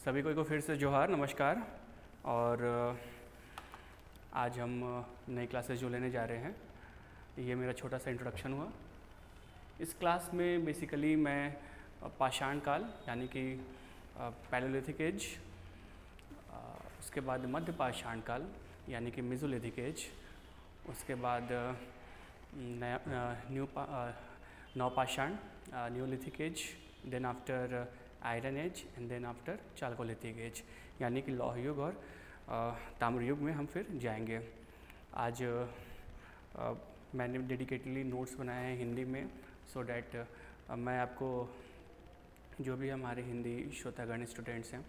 सभी को फिर से जोहार, नमस्कार। और आज हम नई क्लासेस जो लेने जा रहे हैं, ये मेरा छोटा सा इंट्रोडक्शन हुआ। इस क्लास में बेसिकली मैं पाषाण काल यानी कि पैलेयोलिथिक एज, उसके बाद मध्य पाषाण काल यानी कि मेसोलिथिक एज, उसके बाद नवपाषाण neolithic age, then after iron age and then after chalcolithic age यानी कि लौह युग और ताम्र युग में हम फिर जाएंगे। आज मैंने डेडिकेटली नोट्स बनाए हैं हिंदी में, सो डैट मैं आपको जो भी हमारे हिंदी श्रोतागण स्टूडेंट्स हैं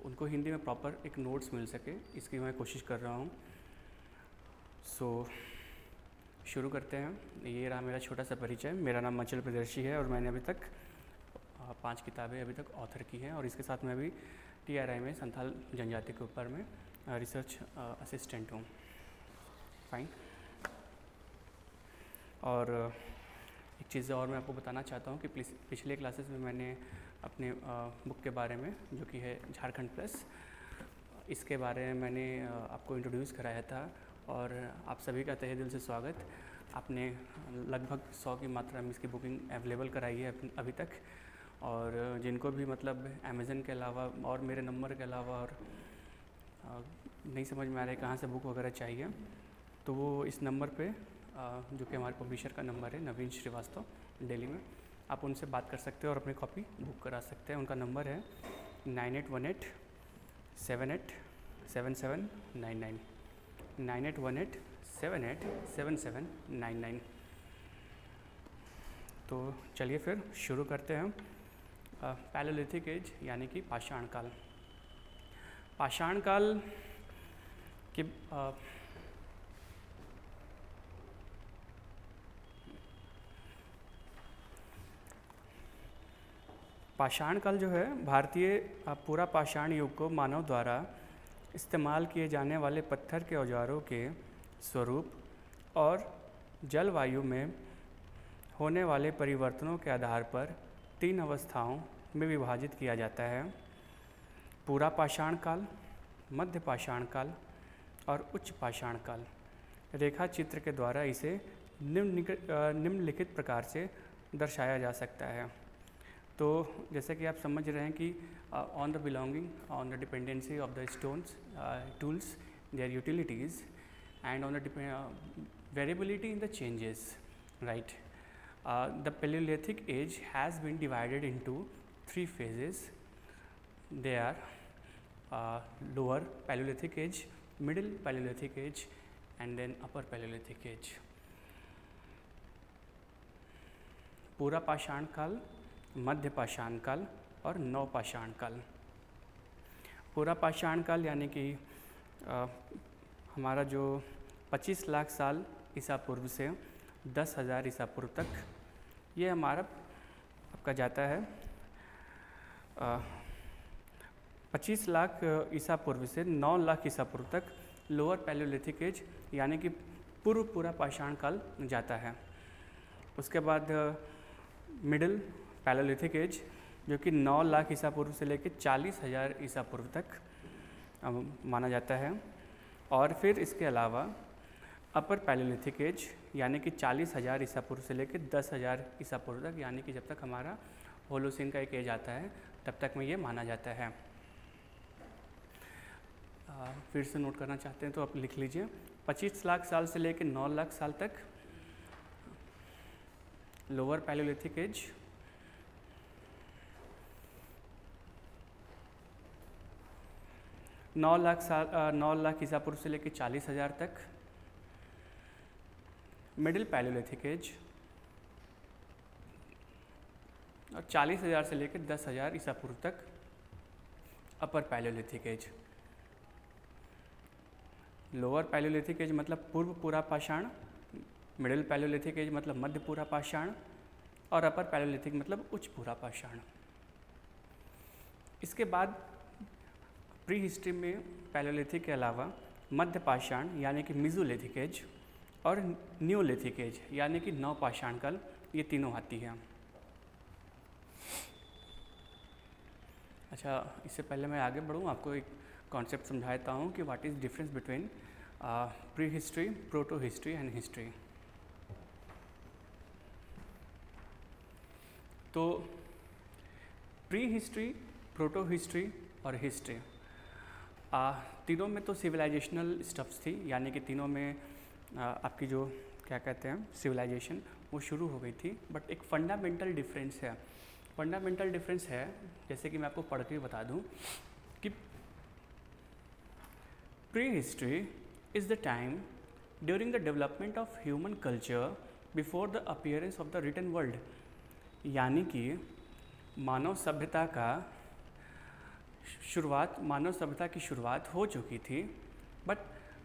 उनको हिंदी में प्रॉपर एक नोट्स मिल सके, इसकी मैं कोशिश कर रहा हूँ। सो शुरू करते हैं। ये रहा मेरा छोटा सा परिचय। मेरा नाम अंचल प्रियदर्शी है और मैंने अभी तक 5 किताबें अभी तक ऑथर की हैं और इसके साथ मैं अभी TRI में संथाल जनजाति के ऊपर में रिसर्च असिस्टेंट हूँ। फाइन। और एक चीज़ और मैं आपको बताना चाहता हूँ कि पिछले क्लासेस में मैंने अपने बुक के बारे में, जो कि है झारखंड प्लस, इसके बारे में मैंने आपको इंट्रोड्यूस कराया था और आप सभी का तहे दिल से स्वागत। आपने लगभग 100 की मात्रा में इसकी बुकिंग अवेलेबल कराई है अभी तक, और जिनको भी मतलब अमेज़न के अलावा और मेरे नंबर के अलावा और नहीं समझ में आ रहा है कहाँ से बुक वगैरह चाहिए, तो वो इस नंबर पे जो कि हमारे पब्लिशर का नंबर है, नवीन श्रीवास्तव, दिल्ली में, आप उनसे बात कर सकते हो और अपनी कॉपी बुक करा सकते हैं। उनका नंबर है 9818787799 9818787799। तो चलिए फिर शुरू करते हैं। पैलेयोलिथिक एज यानी कि पाषाण काल। पाषाण काल के पाषाण काल जो है भारतीय पूरा पाषाण युग को मानव द्वारा इस्तेमाल किए जाने वाले पत्थर के औजारों के स्वरूप और जलवायु में होने वाले परिवर्तनों के आधार पर 3 अवस्थाओं में विभाजित किया जाता है। पूरा पाषाण काल, मध्य पाषाण काल और उच्च पाषाण काल। रेखा चित्र के द्वारा इसे निम्नलिखित प्रकार से दर्शाया जा सकता है। तो जैसे कि आप समझ रहे हैं कि on the belonging, on the dependency of the stones, tools, their utilities and on the variability in the changes, right. The Paleolithic age has been divided into 3 phases. They are lower Paleolithic age, middle Paleolithic age and then upper Paleolithic age. पूरा पाषाण काल, मध्य पाषाण काल और नव पाषाण काल। पूरा पाषाण काल यानी कि हमारा जो 25 लाख साल ईसा पूर्व से 10,000 ईसा पूर्व तक, ये हमारा आपका जाता है 25 लाख ईसा पूर्व से 9 लाख ईसा पूर्व तक लोअर पैलेयोलिथिक एज यानी कि पूरा पाषाण काल जाता है। उसके बाद मिडिल पैलेयोलिथिक एज जो कि 9 लाख ईसा पूर्व से लेकर 40,000 ईसा पूर्व तक माना जाता है। और फिर इसके अलावा अपर पैलेयोलिथिक एज यानी कि 40,000 ईसा पूर्व से लेकर 10,000 ईसा पूर्व तक, यानी कि जब तक हमारा होलोसिन का एक एज आता है तब तक में ये माना जाता है। फिर से नोट करना चाहते हैं तो आप लिख लीजिए। 25 लाख साल से लेकर 9 लाख साल तक लोअर पैलेयोलिथिक एज, 9 लाख ईसा पूर्व से लेकर 40,000 तक मिडिल पैलेयोलिथिक एज, और 40,000 से लेकर 10,000 ईसा पूर्व तक अपर पैलेयोलिथिक एज। लोअर पैलेयोलिथिक एज मतलब पूर्व पूरा पाषाण, मिडिल पैलेयोलिथिक एज मतलब मध्य पूरा पाषाण और अपर पैलेयोलिथिक मतलब उच्च पूरा पाषाण। इसके बाद प्री हिस्ट्री में पैलेयोलिथिक के अलावा मध्य पाषाण यानी कि मेसोलिथिक एज और न्यूलिथिक एज यानी कि नव पाषाण काल, ये तीनों आती है। अच्छा, इससे पहले मैं आगे बढ़ूँ, आपको एक कॉन्सेप्ट समझाता हूँ कि what is difference between pre history, proto history and history. तो प्री हिस्ट्री, प्रोटो हिस्ट्री और हिस्ट्री, तीनों में तो सिविलाइजेशनल स्टफ्स थी, यानी कि तीनों में आपकी जो क्या कहते हैं सिविलाइजेशन वो शुरू हो गई थी। बट एक फंडामेंटल डिफरेंस है, फंडामेंटल डिफरेंस है, जैसे कि मैं आपको पढ़ के बता दूं कि prehistory is the time during the development of human culture before the appearance of the written world, यानी कि मानव सभ्यता की शुरुआत हो चुकी थी, बट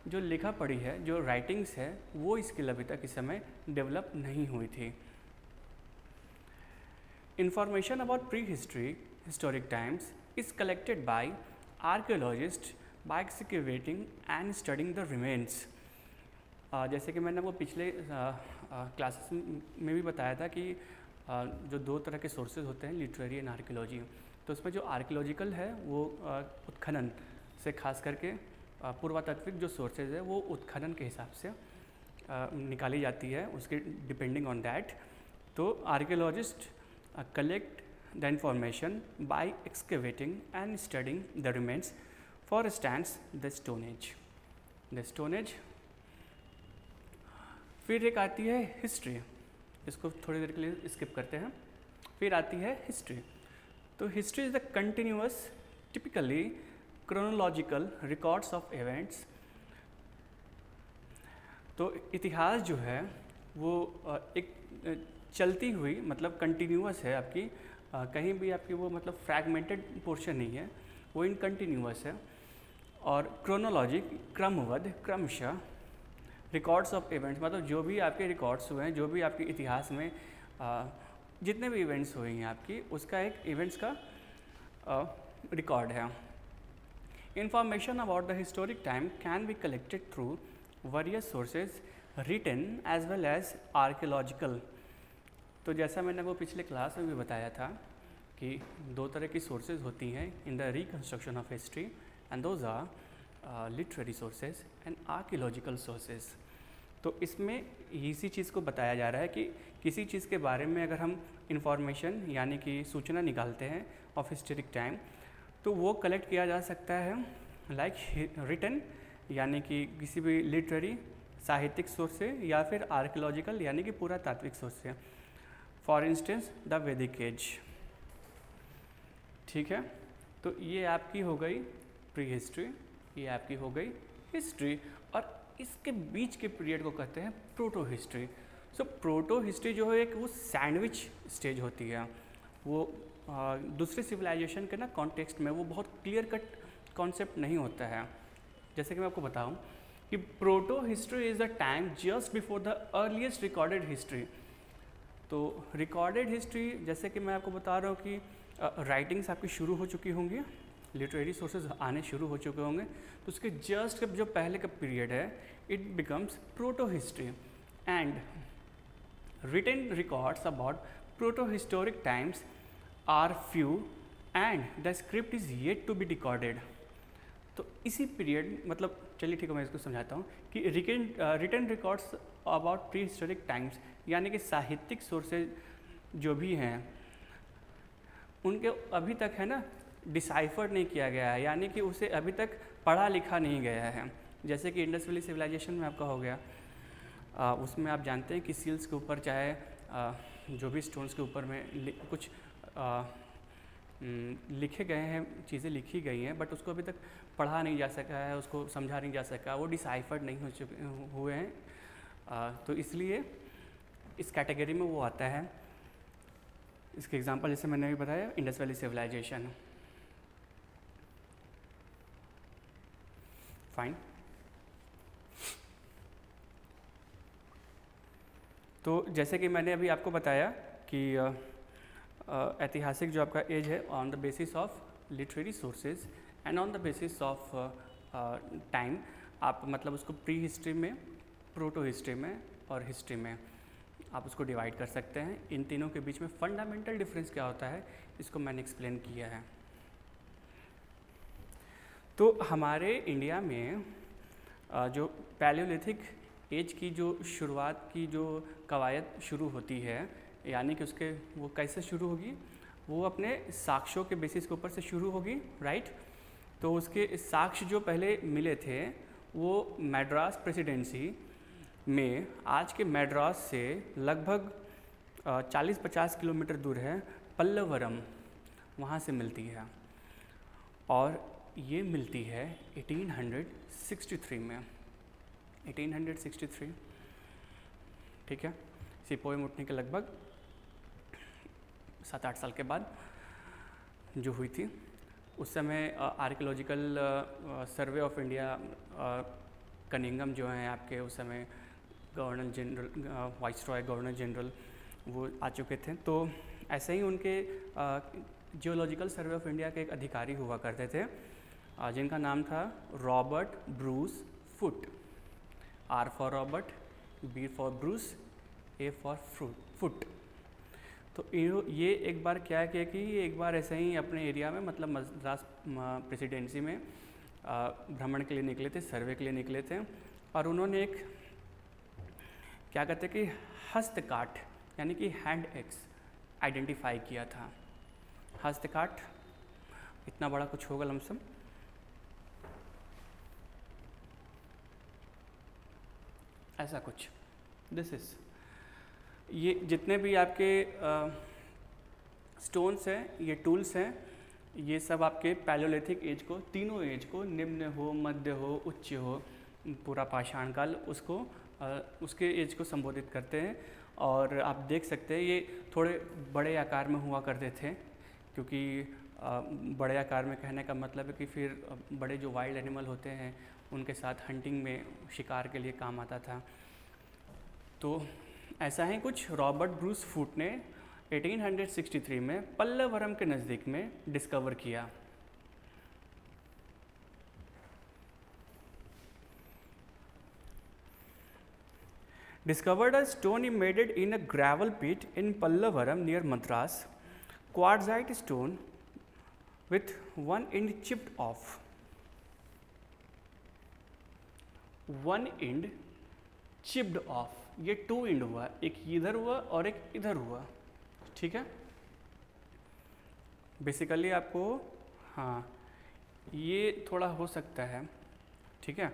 जो लिखा पढ़ी है, जो राइटिंग्स है, वो इसके अभी तक इस समय डेवलप नहीं हुई थी। Information about prehistory historic times is collected by archaeologist by excavating and studying the remains. जैसे कि मैंने वो पिछले क्लासेस में भी बताया था कि जो दो तरह के सोर्सेज होते हैं, लिटरेरी एंड आर्कियोलॉजी, तो उसमें जो आर्कियोलॉजिकल है वो उत्खनन से खास करके पुरातात्विक जो सोर्सेज है वो उत्खनन के हिसाब से निकाली जाती है, उसके डिपेंडिंग ऑन दैट। तो archaeologist collect the information bye excavating and studying the remains, for instance the stone age. फिर एक आती है हिस्ट्री, इसको थोड़ी देर के लिए स्किप करते हैं। फिर आती है हिस्ट्री। तो history is the continuous typically chronological records of events. तो इतिहास जो है वो एक चलती हुई, मतलब कंटिन्यूअस है आपकी, कहीं भी आपकी वो मतलब फ्रैगमेंटेड पोर्शन नहीं है, वो इन कंटिन्यूअस है। और क्रोनोलॉजी क्रमबद्ध, क्रमशः, रिकॉर्ड्स ऑफ इवेंट्स, मतलब जो भी आपके रिकॉर्ड्स हुए हैं, जो भी आपके इतिहास में जितने भी इवेंट्स हुए हैं आपकी, उसका एक इवेंट्स का रिकॉर्ड है। Information about the historic time can be collected through various sources, written as well as archaeological. तो जैसा मैंने वो पिछले क्लास में भी बताया था कि दो तरह की सोर्सेज होती हैं in the reconstruction of history, and those are literary sources and archaeological sources. तो इसमें इसी चीज़ को बताया जा रहा है कि किसी चीज़ के बारे में अगर हम इंफॉर्मेशन यानी कि सूचना निकालते हैं ऑफ हिस्टोरिक टाइम, तो वो कलेक्ट किया जा सकता है लाइक रिटन, यानी कि किसी भी लिटरेरी साहित्यिक सोर्स से, या फिर आर्कियोलॉजिकल यानी कि पुरातात्विक सोर्स से। फॉर इंस्टेंस द वैदिक एज। ठीक है, तो ये आपकी हो गई प्री हिस्ट्री, ये आपकी हो गई हिस्ट्री, और इसके बीच के पीरियड को कहते हैं प्रोटो हिस्ट्री। सो प्रोटो हिस्ट्री जो है एक वो सैंडविच स्टेज होती है, वो दूसरे सिविलाइजेशन के ना कॉन्टेक्स्ट में वो बहुत क्लियर कट कॉन्सेप्ट नहीं होता है। जैसे कि मैं आपको बताऊं कि proto history is the time just before the earliest recorded history. तो रिकॉर्डेड हिस्ट्री, जैसे कि मैं आपको बता रहा हूँ कि राइटिंग्स आपकी शुरू हो चुकी होंगी, लिटरेरी सोर्सेज आने शुरू हो चुके होंगे, तो उसके जस्ट जो पहले का पीरियड है it becomes protohistory. And written records about protohistoric times are few and the script is yet to be recorded. तो इसी पीरियड, मतलब चलिए ठीक है, मैं इसको समझाता हूँ कि written records about prehistoric times, यानी कि साहित्यिक सोर्सेज जो भी हैं उनके अभी तक है ना डिसाइफर नहीं किया गया है, यानी कि उसे अभी तक पढ़ा लिखा नहीं गया है। जैसे कि इंडस वैली सिविलाइजेशन में आपका हो गया, उसमें आप जानते हैं कि सील्स के ऊपर चाहे जो भी स्टोन्स के ऊपर में कुछ लिखे गए हैं, चीज़ें लिखी गई हैं, बट उसको अभी तक पढ़ा नहीं जा सका है, उसको समझा नहीं जा सका, वो डिसाइफर्ड नहीं हुए हैं। तो इसलिए इस कैटेगरी में वो आता है। इसके एग्जांपल जैसे मैंने अभी बताया, इंडस वैली सिविलाइजेशन। फाइन। तो जैसे कि मैंने अभी आपको बताया कि ऐतिहासिक जो आपका एज है on the basis of literary sources and on the basis of time, आप मतलब उसको प्री हिस्ट्री में, प्रोटो हिस्ट्री में और हिस्ट्री में आप उसको डिवाइड कर सकते हैं। इन तीनों के बीच में फंडामेंटल डिफरेंस क्या होता है इसको मैंने एक्सप्लेन किया है। तो हमारे इंडिया में जो पैलियोलिथिक एज की जो शुरुआत की जो कवायद शुरू होती है, यानी कि उसके वो कैसे शुरू होगी, वो अपने साक्ष्यों के बेसिस के ऊपर से शुरू होगी, राइट। तो उसके साक्ष्य जो पहले मिले थे वो मद्रास प्रेसिडेंसी में, आज के मद्रास से लगभग 40-50 किलोमीटर दूर है पल्लवरम, वहाँ से मिलती है। और ये मिलती है 1863 में, 1863, ठीक है। सिपोही मुठनी के लगभग 7-8 साल के बाद जो हुई थी। उस समय archaeological survey of India Cunningham जो हैं आपके, उस समय governor general, viceroy governor general वो आ चुके थे। तो ऐसे ही उनके जियोलॉजिकल सर्वे ऑफ इंडिया के एक अधिकारी हुआ करते थे जिनका नाम था Robert Bruce Foote. R for Robert, B for Bruce, A for Foote. तो ये एक बार क्या किया कि ये एक बार ऐसे ही अपने एरिया में, मतलब मद्रास प्रेसिडेंसी में भ्रमण के लिए निकले थे, सर्वे के लिए निकले थे। और उन्होंने एक क्या कहते हैं कि हस्तकाठ यानी कि हैंड एक्स आइडेंटिफाई किया था। हस्तकाठ इतना बड़ा कुछ होगा लमसम, ऐसा कुछ। दिस इज, ये जितने भी आपके स्टोन्स हैं, ये टूल्स हैं, ये सब आपके पैलियोलिथिक एज को, तीनों एज को, निम्न हो, मध्य हो, उच्च हो, पूरा पाषाण काल, उसको उसके एज को संबोधित करते हैं। और आप देख सकते हैं ये थोड़े बड़े आकार में हुआ करते थे, क्योंकि बड़े आकार में कहने का मतलब है कि फिर बड़े जो वाइल्ड एनिमल होते हैं उनके साथ हंटिंग में, शिकार के लिए काम आता था। तो ऐसा ही कुछ रॉबर्ट ब्रूस फुट ने 1863 में पल्लवरम के नज़दीक में डिस्कवर किया। Discovered a stone embedded in a gravel pit in Pallavaram near Madras, quartzite stone with one end chipped off. One end chipped off, ये 2 एंड हुआ, एक इधर हुआ और एक इधर हुआ, ठीक है। बेसिकली आपको, हाँ ये थोड़ा हो सकता है, ठीक है,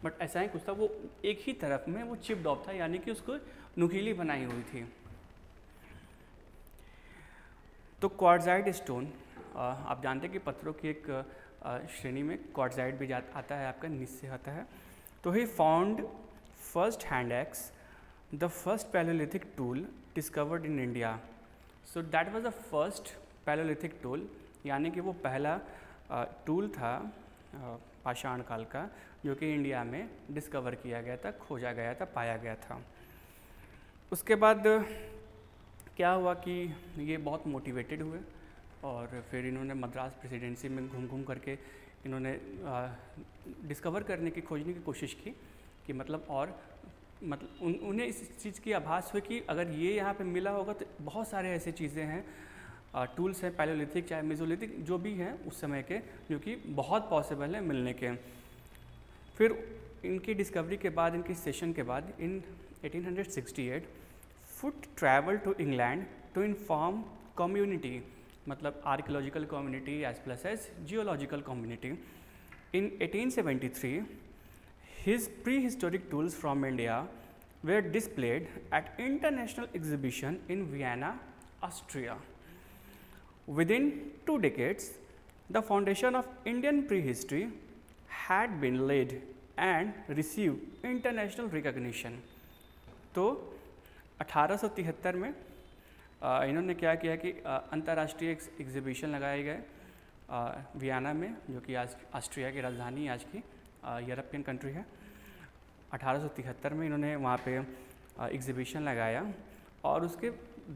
बट ऐसा ही कुछ था। वो एक ही तरफ में वो चिप्ड ऑफ था, यानी कि उसको नुकीली बनाई हुई थी। तो क्वार्ट्जाइट स्टोन, आप जानते हैं कि पत्थरों की एक श्रेणी में क्वार्ट्जाइट भी आता है, आपका नीचे आता है। तो he found first hand axe, the first Palaeolithic tool discovered in India. So that was the first Palaeolithic tool, यानी कि वो पहला टूल था पाषाण काल का जो कि इंडिया में डिस्कवर किया गया था, खोजा गया था, पाया गया था। उसके बाद क्या हुआ कि ये बहुत मोटिवेटेड हुए और फिर इन्होंने मद्रास प्रेसिडेंसी में घूम घूम करके इन्होंने डिस्कवर करने की, खोजने की कोशिश की कि मतलब, और मतलब उन्हें इस चीज़ की आभास हुई कि अगर ये यहाँ पे मिला होगा तो बहुत सारे ऐसे चीज़ें हैं, टूल्स हैं पैलियोलिथिक चाहे मेसोलिथिक जो भी हैं उस समय के, जो कि बहुत पॉसिबल है मिलने के। फिर इनकी डिस्कवरी के बाद, इनकी सेशन के बाद, in 1868 Foote travel to England to inform community, मतलब archaeological community as plus as geological community. In 1873 his prehistoric tools from India were displayed at international exhibition in Vienna, Austria. Within 2 decades, the foundation of Indian prehistory had been laid and received international recognition. तो 1873 में इन्होंने क्या किया कि अंतर्राष्ट्रीय exhibition लगाए गए Vienna में, जो कि आज ऑस्ट्रिया की राजधानी आज की यूरोपियन कंट्री है। 1873 में इन्होंने वहाँ पे एग्जीबिशन लगाया और उसके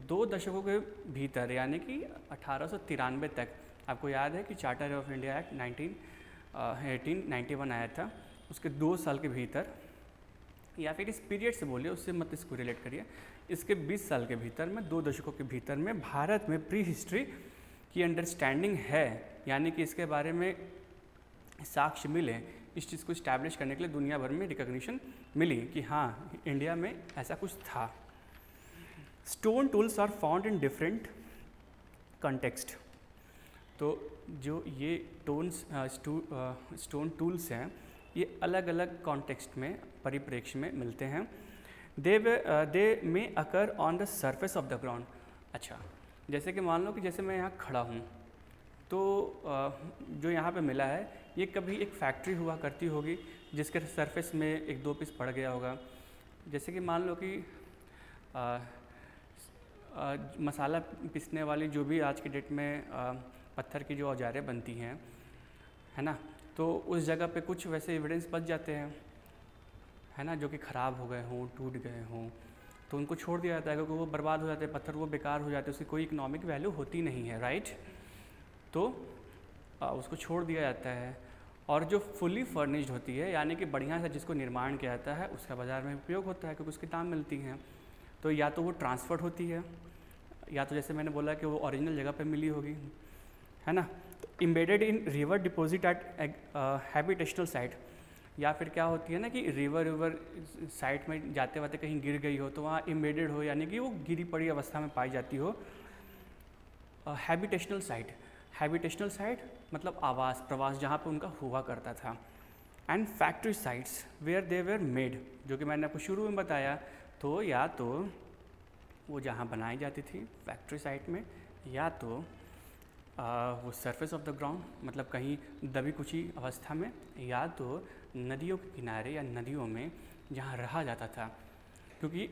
2 दशकों के भीतर, यानी कि 1893 तक, आपको याद है कि चार्टर ऑफ इंडिया एक्ट 1891 आया था, उसके 2 साल के भीतर, या फिर इस पीरियड से बोलिए, उससे मत इसको रिलेट करिए, इसके 20 साल के भीतर में, 2 दशकों के भीतर में भारत में प्री हिस्ट्री की अंडरस्टैंडिंग है, यानी कि इसके बारे में साक्ष्य मिले, इस चीज़ को इस्टेब्लिश करने के लिए दुनिया भर में रिकॉग्निशन मिली कि हाँ इंडिया में ऐसा कुछ था। Stone tools are found in different context. तो जो ये स्टोन टूल्स हैं ये अलग अलग कॉन्टेक्स्ट में, परिप्रेक्ष्य में मिलते हैं। दे में occur on the surface of the ground. अच्छा, जैसे कि मान लो कि जैसे मैं यहाँ खड़ा हूँ तो जो यहाँ पे मिला है ये कभी एक फैक्ट्री हुआ करती होगी जिसके सरफेस में एक दो पीस पड़ गया होगा। जैसे कि मान लो कि मसाला पीसने वाली जो भी आज की डेट में पत्थर की जो औजारें बनती हैं, है ना, तो उस जगह पे कुछ वैसे एविडेंस बच जाते हैं, है ना, जो कि ख़राब हो गए हों, टूट गए हों, तो उनको छोड़ दिया जाता है क्योंकि वो बर्बाद हो जाते हैं, पत्थर वो बेकार हो जाते हैं, उसकी कोई इकोनॉमिक वैल्यू होती नहीं है, राइट। तो उसको छोड़ दिया जाता है। और जो फुली फर्निश्ड होती है यानी कि बढ़िया से जिसको निर्माण किया जाता है उसका बाज़ार में उपयोग होता है क्योंकि उसकी दाम मिलती हैं। तो या तो वो ट्रांसफर होती है या तो जैसे मैंने बोला कि वो ओरिजिनल जगह पे मिली होगी, है ना। तो embedded in river deposit at habitational site, या फिर क्या होती है ना कि रिवर साइट में जाते वाते कहीं गिर गई हो तो वहाँ एम्बेडेड हो यानी कि वो गिरी पड़ी अवस्था में पाई जाती हो। हैबिटेशनल साइट, हैबिटेशनल साइट मतलब आवास, प्रवास, जहाँ पे उनका हुआ करता था। And factory sites where they were made, जो कि मैंने आपको शुरू में बताया। तो या तो वो जहाँ बनाई जाती थी फैक्ट्री साइट में, या तो वो सरफेस ऑफ द ग्राउंड मतलब कहीं दबी कुची अवस्था में, या तो नदियों के किनारे या नदियों में जहाँ रहा जाता था। क्योंकि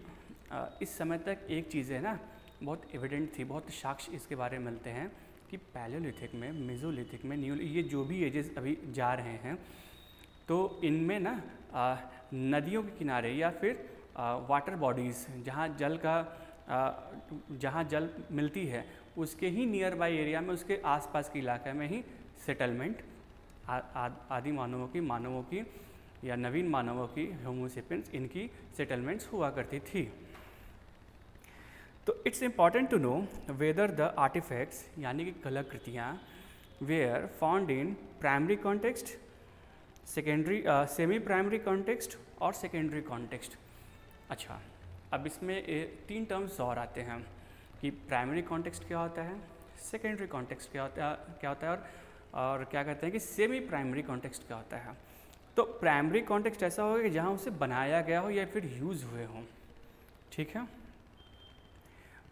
इस समय तक एक चीज़ है ना बहुत एविडेंट थी, बहुत साक्ष्य इसके बारे में मिलते हैं कि पैलियोलिथिक में, मेसोलिथिक में, ये जो भी एजेस अभी जा रहे हैं तो इनमें ना नदियों के किनारे या फिर वाटर बॉडीज़ जहाँ जल मिलती है उसके ही नियर बाई एरिया में, उसके आसपास के इलाके में ही सेटलमेंट आदि मानवों की या नवीन मानवों की, होमो सेपियंस, इनकी सेटलमेंट्स हुआ करती थी। तो it's important to know whether the artefacts यानी कि कलाकृतियाँ were found in primary context, secondary semi primary context और सेकेंडरी कॉन्टेक्स्ट। अच्छा, अब इसमें 3 टर्म्स और आते हैं कि प्राइमरी कॉन्टेक्स्ट क्या होता है, सेकेंडरी कॉन्टेक्स्ट क्या होता है और क्या कहते हैं कि सेमी प्राइमरी कॉन्टेक्स्ट क्या होता है। तो प्राइमरी कॉन्टेक्स्ट ऐसा होगा कि जहाँ उसे बनाया गया हो या फिर यूज़ हुए हों, ठीक है।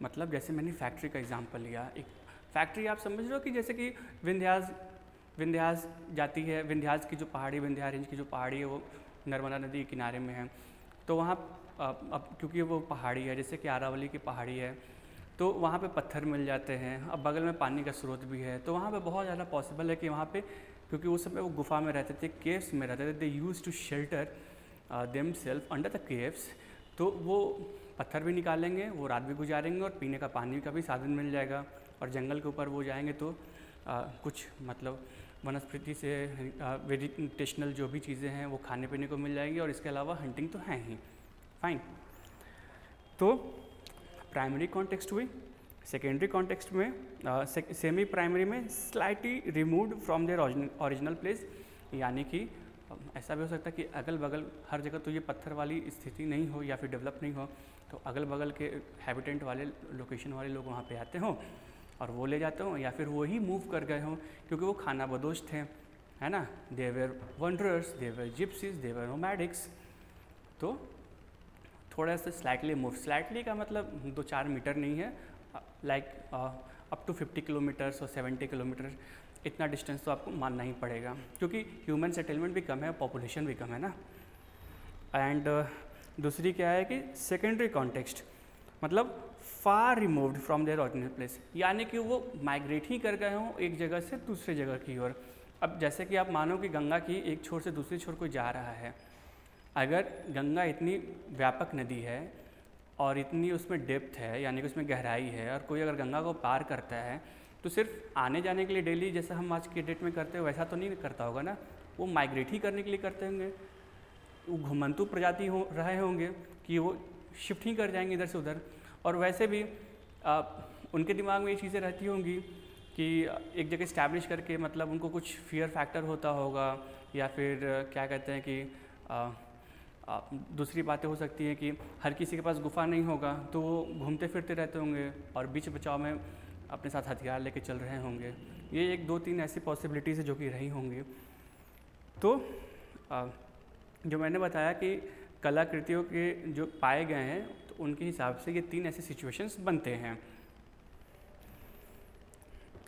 मतलब जैसे मैंने फैक्ट्री का एग्जांपल लिया, एक फैक्ट्री आप समझ रहे हो कि जैसे कि विंध्यास जाती है, विंध्यास की जो पहाड़ी, विंध्या रेंज की जो पहाड़ी है वो नर्मदा नदी के किनारे में है। तो वहाँ अब क्योंकि वो पहाड़ी है, जैसे कि आरावली की पहाड़ी है, तो वहाँ पे पत्थर मिल जाते हैं। अब बगल में पानी का स्रोत भी है, तो वहाँ पे बहुत ज़्यादा पॉसिबल है कि वहाँ पे, क्योंकि उस समय वो गुफा में रहते थे, केव्स में रहते थे, they use to shelter themselves under the caves. तो वो पत्थर भी निकालेंगे, वो रात भी गुजारेंगे और पीने का पानी का भी साधन मिल जाएगा। और जंगल के ऊपर वो जाएंगे तो कुछ मतलब वनस्पति से वेजिटेशनल जो भी चीज़ें हैं वो खाने पीने को मिल जाएगी, और इसके अलावा हंटिंग तो है ही, फाइन। तो प्राइमरी कॉन्टेक्स्ट हुई, सेकेंडरी कॉन्टेक्स्ट में सेमी प्राइमरी में slightly removed from their original place, यानी कि ऐसा भी हो सकता है कि अगल बगल हर जगह तो ये पत्थर वाली स्थिति नहीं हो या फिर डेवलप नहीं हो, तो अगल बगल के हैबिटेंट वाले लोकेशन वाले लोग वहाँ पे आते हों और वो ले जाते हों, या फिर वो ही मूव कर गए हों क्योंकि वो खानाबदोश थे, है ना। They were wanderers, they were gypsies, they were nomadics. तो थोड़ा सा स्लाइटली मूव, स्लाइटली का मतलब 2-4 मीटर नहीं है, लाइक अप टू 50 किलोमीटर्स और 70 किलोमीटर, इतना डिस्टेंस तो आपको मानना ही पड़ेगा क्योंकि ह्यूमन सेटलमेंट भी कम है, पॉपुलेशन भी कम है ना। एंड दूसरी क्या है कि सेकेंडरी कॉन्टेक्स्ट मतलब far removed from their original place, यानी कि वो माइग्रेट ही कर गए हों एक जगह से दूसरे जगह की ओर। अब जैसे कि आप मानो कि गंगा की एक छोर से दूसरी छोर कोई जा रहा है, अगर गंगा इतनी व्यापक नदी है और इतनी उसमें डेप्थ है यानी कि उसमें गहराई है, और कोई अगर गंगा को पार करता है तो सिर्फ आने जाने के लिए डेली जैसा हम आज के डेट में करते हैं वैसा तो नहीं करता होगा ना, वो माइग्रेट ही करने के लिए करते होंगे। वो घुमंतु प्रजाति रहे होंगे कि वो शिफ्ट ही कर जाएंगे इधर से उधर। और वैसे भी उनके दिमाग में ये चीज़ें रहती होंगी कि एक जगह इस्टेब्लिश करके मतलब उनको कुछ फियर फैक्टर होता होगा, या फिर क्या कहते हैं कि दूसरी बातें हो सकती हैं कि हर किसी के पास गुफा नहीं होगा तो वो घूमते फिरते रहते होंगे और बीच बचाव में अपने साथ हथियार लेके चल रहे होंगे। ये एक दो तीन ऐसी पॉसिबिलिटीज़ है जो कि रही होंगी। तो जो मैंने बताया कि कलाकृतियों के जो पाए गए हैं तो उनके हिसाब से ये तीन ऐसे सिचुएशंस बनते हैं।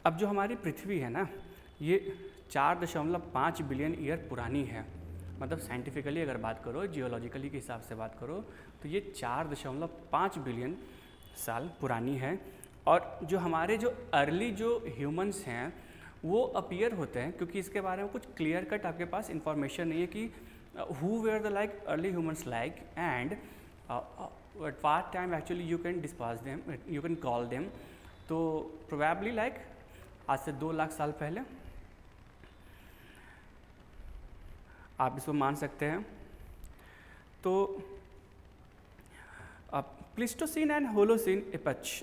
अब जो हमारी पृथ्वी है ना, ये 4.5 बिलियन ईयर पुरानी है। मतलब साइंटिफिकली अगर बात करो, जियोलॉजिकली के हिसाब से बात करो तो ये 4.5 बिलियन साल पुरानी है। और जो हमारे जो अर्ली जो ह्यूमंस हैं वो अपीयर होते हैं, क्योंकि इसके बारे में कुछ क्लियर कट आपके पास इंफॉर्मेशन नहीं है कि who where the like early humans like and at what time actually you can disperse them, you can call them. तो प्रोबेबली लाइक आज से 2 लाख साल पहले आप इसको मान सकते हैं। तो Pleistocene and Holocene epoch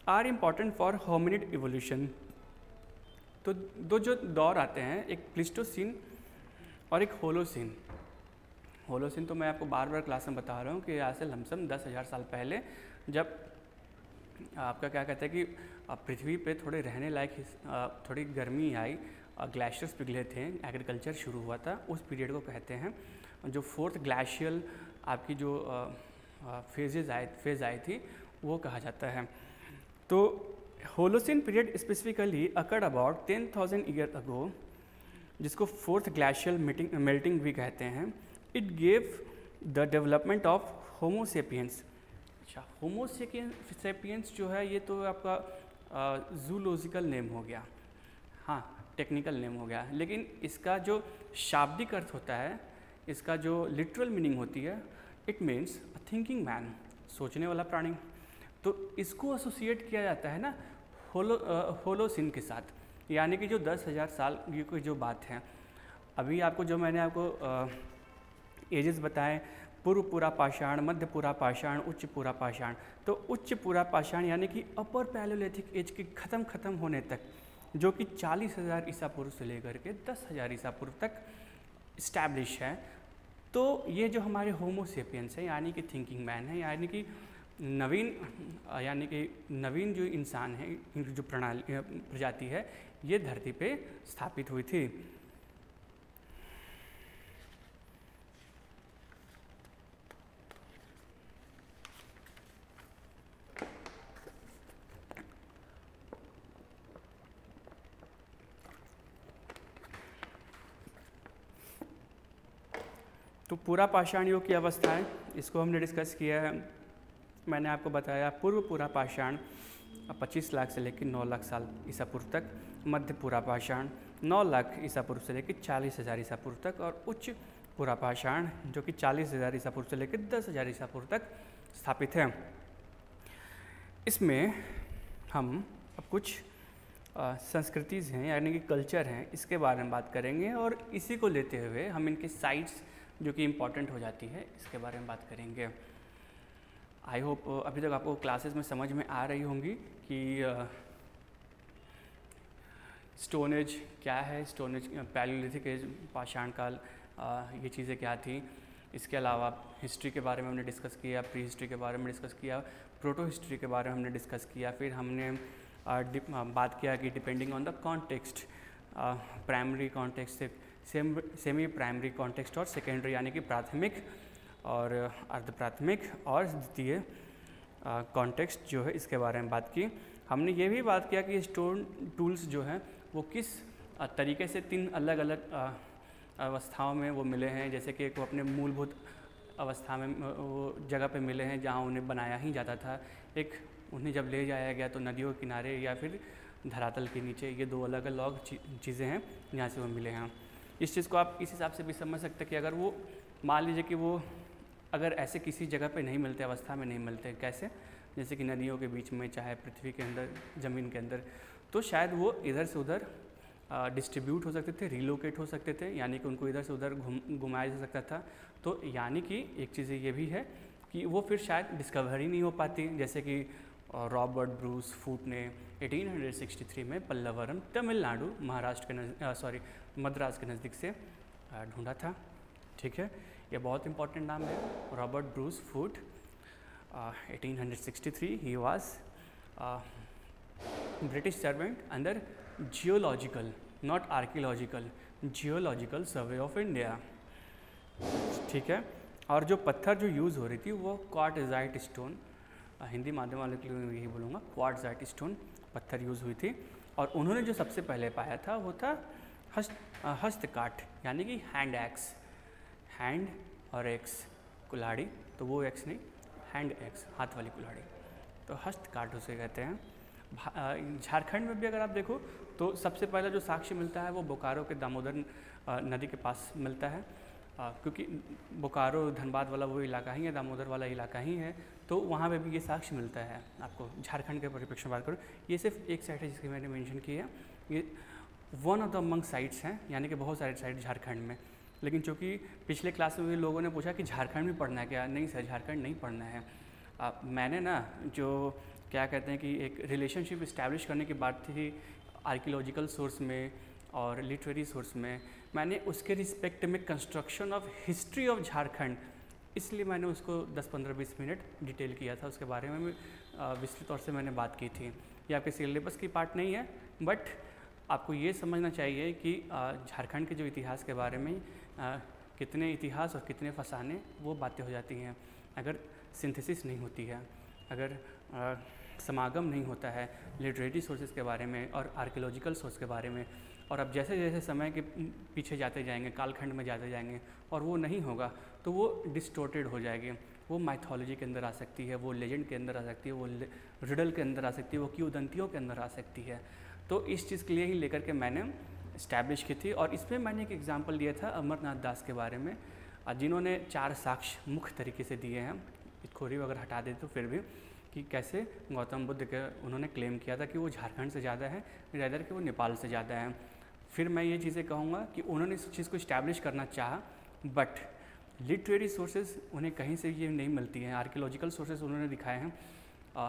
are important for hominid evolution. तो दो जो दौर आते हैं, एक प्लीस्टोसीन और एक होलोसीन। होलोसीन तो मैं आपको बार बार क्लास में बता रहा हूँ कि आज से लमसम 10,000 साल पहले, जब आपका क्या कहते हैं कि पृथ्वी पे थोड़े रहने लायक थोड़ी गर्मी आई, ग्लेशियर्स पिघले थे, एग्रीकल्चर शुरू हुआ था, उस पीरियड को कहते हैं। जो 4th ग्लेशियल आपकी जो फेज़ आई थी वो कहा जाता है। तो Holocene period specifically occurred about 10,000 year ago, जिसको 4th ग्लेशियल मेल्टिंग भी कहते हैं। It gave the development of Homo sapiens. अच्छा, होमोसेपियंस जो है ये तो आपका जूलॉजिकल नेम हो गया, हाँ टेक्निकल नेम हो गया, लेकिन इसका जो शाब्दिक अर्थ होता है, इसका जो लिटरल मीनिंग होती है, it means a thinking man, सोचने वाला प्राणी। तो इसको एसोसिएट किया जाता है ना होलोसीन के साथ, यानी कि जो 10,000 साल की जो बात है। अभी आपको जो मैंने आपको एजेस बताए, पूर्व पूरा पाषाण, मध्य पूरा पाषाण, उच्च पूरा पाषाण। तो उच्च पूरा पाषाण यानी कि अपर पैलेयोलिथिक एज के ख़त्म होने तक, जो कि 40,000 ईसा पूर्व से लेकर के 10,000 ईसा पूर्व तक इस्टेब्लिश है। तो ये जो हमारे होमोसेपियंस है, यानी कि थिंकिंग मैन है, यानी कि नवीन जो इंसान है, जो प्रजाति है, ये धरती पे स्थापित हुई थी। तो पूरा पाषाण युग की अवस्था है, इसको हमने डिस्कस किया है। मैंने आपको बताया पूर्व पूरा पाषाण 25 लाख से लेकर 9 लाख साल ईसा पूर्व तक, मध्य पूरा पाषाण 9 लाख ईसा पूर्व से लेकर 40,000 ईसा पूर्व तक, और उच्च पूरा पाषाण जो कि 40,000 ईसा पूर्व से लेकर 10,000 ईसा पूर्व तक स्थापित है। इसमें हम अब कुछ संस्कृतिज़ हैं यानी कि कल्चर हैं, इसके बारे में बात करेंगे, और इसी को लेते हुए हम इनके साइट्स जो कि इम्पॉर्टेंट हो जाती है इसके बारे में बात करेंगे। आई होप अभी तक आपको क्लासेस में समझ में आ रही होंगी कि स्टोन एज क्या है, स्टोन एज, पैलियोलिथिक एज, पाषाण काल, ये चीज़ें क्या थी। इसके अलावा हिस्ट्री के बारे में हमने डिस्कस किया, प्री हिस्ट्री के बारे में डिस्कस किया, प्रोटो हिस्ट्री के बारे में हमने डिस्कस किया। फिर हमने बात किया कि depending on the context, primary context से सेमी प्राइमरी कॉन्टेक्स्ट और सेकेंडरी यानी कि प्राथमिक और अर्ध प्राथमिक और द्वितीय कॉन्टेक्स्ट जो है, इसके बारे में बात की। हमने ये भी बात किया कि स्टोन टूल्स जो हैं वो किस तरीके से 3 अलग अलग अवस्थाओं में वो मिले हैं। जैसे कि वो अपने मूलभूत अवस्था में वो जगह पे मिले हैं जहाँ उन्हें बनाया ही जाता था, एक उन्हें जब ले जाया गया तो नदियों के किनारे या फिर धरातल के नीचे, ये 2 अलग अलग चीज़ें हैं जहाँ से वो मिले हैं। इस चीज़ को आप इस हिसाब से भी समझ सकते हैं कि अगर वो मान लीजिए कि वो अगर ऐसे किसी जगह पे नहीं मिलते, अवस्था में नहीं मिलते, कैसे, जैसे कि नदियों के बीच में, चाहे पृथ्वी के अंदर, ज़मीन के अंदर, तो शायद वो इधर से उधर डिस्ट्रीब्यूट हो सकते थे, रिलोकेट हो सकते थे, यानी कि उनको इधर से उधर घुमाया जा सकता था। तो यानी कि एक चीज़ ये भी है कि वो फिर शायद डिस्कवर ही नहीं हो पाती, जैसे कि और रॉबर्ट ब्रूस फूट ने 1863 में पल्लवरम तमिलनाडु महाराष्ट्र के मद्रास के नज़दीक से ढूंढा था। ठीक है, ये बहुत इंपॉर्टेंट नाम है, Robert Bruce Foote. 1863 he was British servant under geological, not archaeological, geological survey of India. ठीक है, और जो पत्थर जो यूज़ हो रही थी वो क्वार्टजाइट स्टोन, हिंदी माध्यम वालों के लिए यही बोलूँगा, क्वार्टजाइट स्टोन पत्थर यूज़ हुई थी। और उन्होंने जो सबसे पहले पाया था वो था हस्तकाठ, यानी कि हैंड एक्स, हैंड और एक्स कुल्हाड़ी, तो वो एक्स नहीं, हैंड एक्स हाथ वाली कुल्हाड़ी, तो हस्तकाठ उसे कहते हैं। झारखंड में भी अगर आप देखो तो सबसे पहला जो साक्ष्य मिलता है वो बोकारो के दामोदर नदी के पास मिलता है, क्योंकि बोकारो धनबाद वाला वो इलाका ही है, दामोदर वाला इलाका ही है, तो वहाँ पे भी ये साक्ष्य मिलता है आपको। झारखंड के परिप्रेक्ष्य में बात करूँ, ये सिर्फ एक साइट है जिसकी मैंने मेंशन की है, ये one of the among sites हैं, यानी कि बहुत सारे साइट झारखंड में। लेकिन चूँकि पिछले क्लास में भी लोगों ने पूछा कि झारखंड में पढ़ना है क्या, नहीं सर झारखंड नहीं पढ़ना है। मैंने ना जो क्या कहते हैं कि एक रिलेशनशिप इस्टेब्लिश करने की बात थी आर्कियोलॉजिकल सोर्स में और लिटरेरी सोर्स में, मैंने उसके रिस्पेक्ट में construction of history of Jharkhand, इसलिए मैंने उसको 10-15-20 मिनट डिटेल किया था, उसके बारे में विस्तृत तौर से मैंने बात की थी। ये आपके सिलेबस की पार्ट नहीं है, बट आपको ये समझना चाहिए कि झारखंड के जो इतिहास के बारे में कितने इतिहास और कितने फसाने वो बातें हो जाती हैं अगर सिंथेसिस नहीं होती है, अगर समागम नहीं होता है लिटरेरी सोर्सेज के बारे में और आर्कियोलॉजिकल सोर्स के बारे में। और अब जैसे जैसे समय के पीछे जाते जाएंगे, कालखंड में जाते जाएंगे, और वो नहीं होगा तो वो डिस्टोर्टेड हो जाएगी, वो माइथोलॉजी के अंदर आ सकती है, वो लेजेंड के अंदर आ सकती है, वो रिडल के अंदर आ सकती है, वो किंवदंतियों के अंदर आ सकती है। तो इस चीज़ के लिए ही लेकर के मैंने इस्टेब्लिश की थी। और इसमें मैंने एक एग्जांपल दिया था अमरनाथ दास के बारे में, जिन्होंने 4 साक्ष्य मुख्य तरीके से दिए हैं, खोरी वगैरह हटा दे तो फिर भी, कि कैसे गौतम बुद्ध के उन्होंने क्लेम किया था कि वो झारखंड से ज़्यादा है, रादर कि वो नेपाल से ज़्यादा है। फिर मैं ये चीज़ें कहूँगा कि उन्होंने इस चीज़ को इस्टेब्लिश करना चाहा, बट लिटरेरी सोर्सेज उन्हें कहीं से ये नहीं मिलती हैं। आर्कियोलॉजिकल सोर्सेज उन्होंने दिखाए हैं,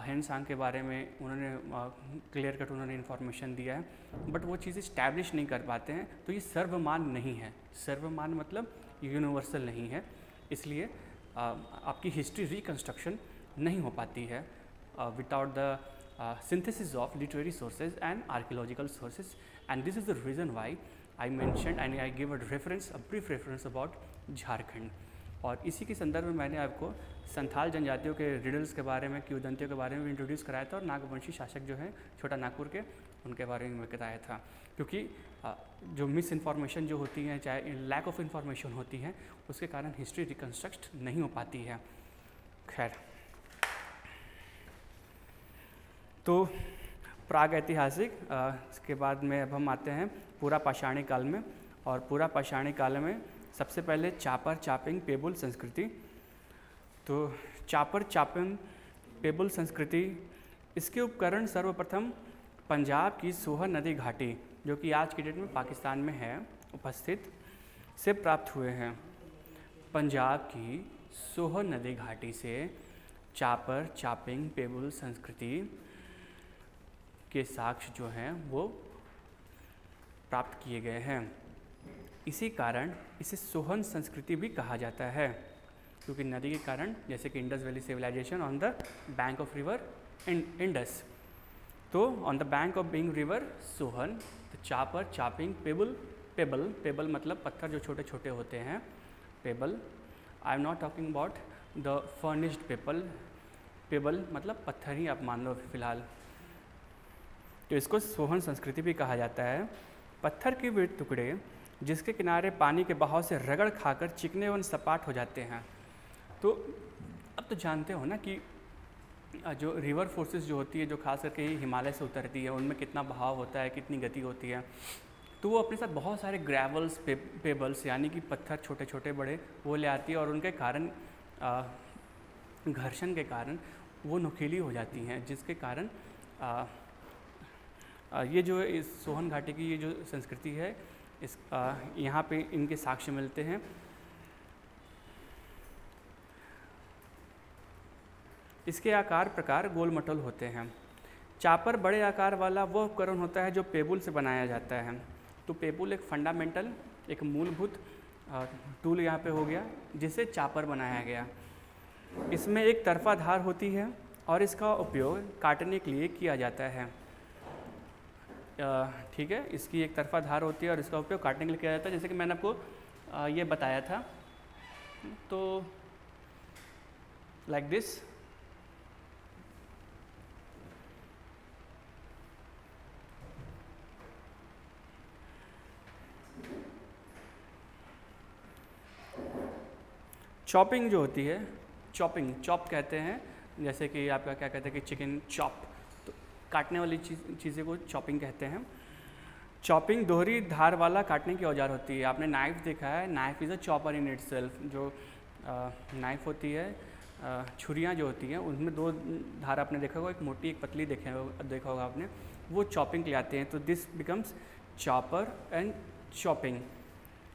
हैंडसांग के बारे में उन्होंने क्लियर कट उन्होंने इन्फॉर्मेशन दिया है, बट वो चीज़ इस्टेब्लिश नहीं कर पाते हैं, तो ये सर्वमान नहीं है। सर्वमान मतलब यूनिवर्सल नहीं है, इसलिए आपकी हिस्ट्री रिकन्स्ट्रक्शन नहीं हो पाती है without the synthesis of literary sources and archaeological sources, and this is the reason why I mentioned and I give a reference, a brief reference about Jharkhand. और इसी के संदर्भ में मैंने आपको संथाल जनजातियों के रिडल्स के बारे में, किंवदंतियों के बारे में इंट्रोड्यूस कराया था, और नागवंशी शासक जो हैं छोटा नागपुर के, उनके बारे में बताया था। क्योंकि जो मिस इन्फॉर्मेशन जो होती है, चाहे लैक ऑफ इन्फॉर्मेशन होती है, उसके कारण हिस्ट्री रिकन्स्ट्रक्ट नहीं हो पाती है। खैर, तो प्राग ऐतिहासिक, इसके बाद में अब हम आते हैं पूरा पाषाणी काल में। और पूरा पाषाणी काल में सबसे पहले चापर चापिंग पेबुल संस्कृति। तो चापर चापिंग पेबुल संस्कृति, इसके उपकरण सर्वप्रथम पंजाब की सोहन नदी घाटी, जो कि आज की डेट में पाकिस्तान में है उपस्थित, से प्राप्त हुए हैं। पंजाब की सोहन नदी घाटी से चापर चापिंग पेबुल संस्कृति के साक्ष्य जो हैं वो प्राप्त किए गए हैं। इसी कारण इसे सोहन संस्कृति भी कहा जाता है, क्योंकि नदी के कारण, जैसे कि Indus valley civilization on the bank of river Indus, तो on the bank of being river Sohan, तो चापर चापिंग पेबल, पेबल मतलब पत्थर जो छोटे छोटे होते हैं, payable. I am not talking about the furnished payable मतलब पत्थर ही आप मान लो फिलहाल। तो इसको सोहन संस्कृति भी कहा जाता है। पत्थर के वे टुकड़े जिसके किनारे पानी के बहाव से रगड़ खाकर चिकने एवं सपाट हो जाते हैं। तो अब तो जानते हो ना कि जो रिवर फोर्सेस जो होती है, जो खास करके हिमालय से उतरती है, उनमें कितना बहाव होता है, कितनी गति होती है, तो वो अपने साथ बहुत सारे ग्रेवल्स, पेबल्स यानी कि पत्थर छोटे छोटे बड़े वो ले आती है, और उनके कारण घर्षण के कारण वो नुकीली हो जाती हैं, जिसके कारण ये जो इस सोहन घाटी की ये जो संस्कृति है, इस यहाँ पे इनके साक्ष्य मिलते हैं। इसके आकार प्रकार गोल मटोल होते हैं। चापर बड़े आकार वाला वह उपकरण होता है जो पेबुल से बनाया जाता है। तो पेबुल एक फंडामेंटल, एक मूलभूत टूल यहाँ पे हो गया जिसे चापर बनाया गया। इसमें एक तरफा धार होती है और इसका उपयोग काटने के लिए किया जाता है। ठीक है, इसकी एक तरफा धार होती है और इसका उपयोग काटने के लिए किया जाता है, जैसे कि मैंने आपको ये बताया था। तो लाइक दिस, चॉपिंग जो होती है, चॉप कहते हैं, जैसे कि आपका क्या कहते हैं कि चिकन चॉप, तो काटने वाली चीज़ें को चॉपिंग कहते हैं। चॉपिंग दोहरी धार वाला काटने की औजार होती है। आपने नाइफ़ देखा है, knife is a chopper in itself. जो नाइफ़ होती है, छुरियाँ जो होती हैं उनमें दो धार आपने देखा होगा, एक मोटी एक पतली देखा होगा आपने, वो चॉपिंग के लिए आते हैं। तो this becomes chopper and chopping.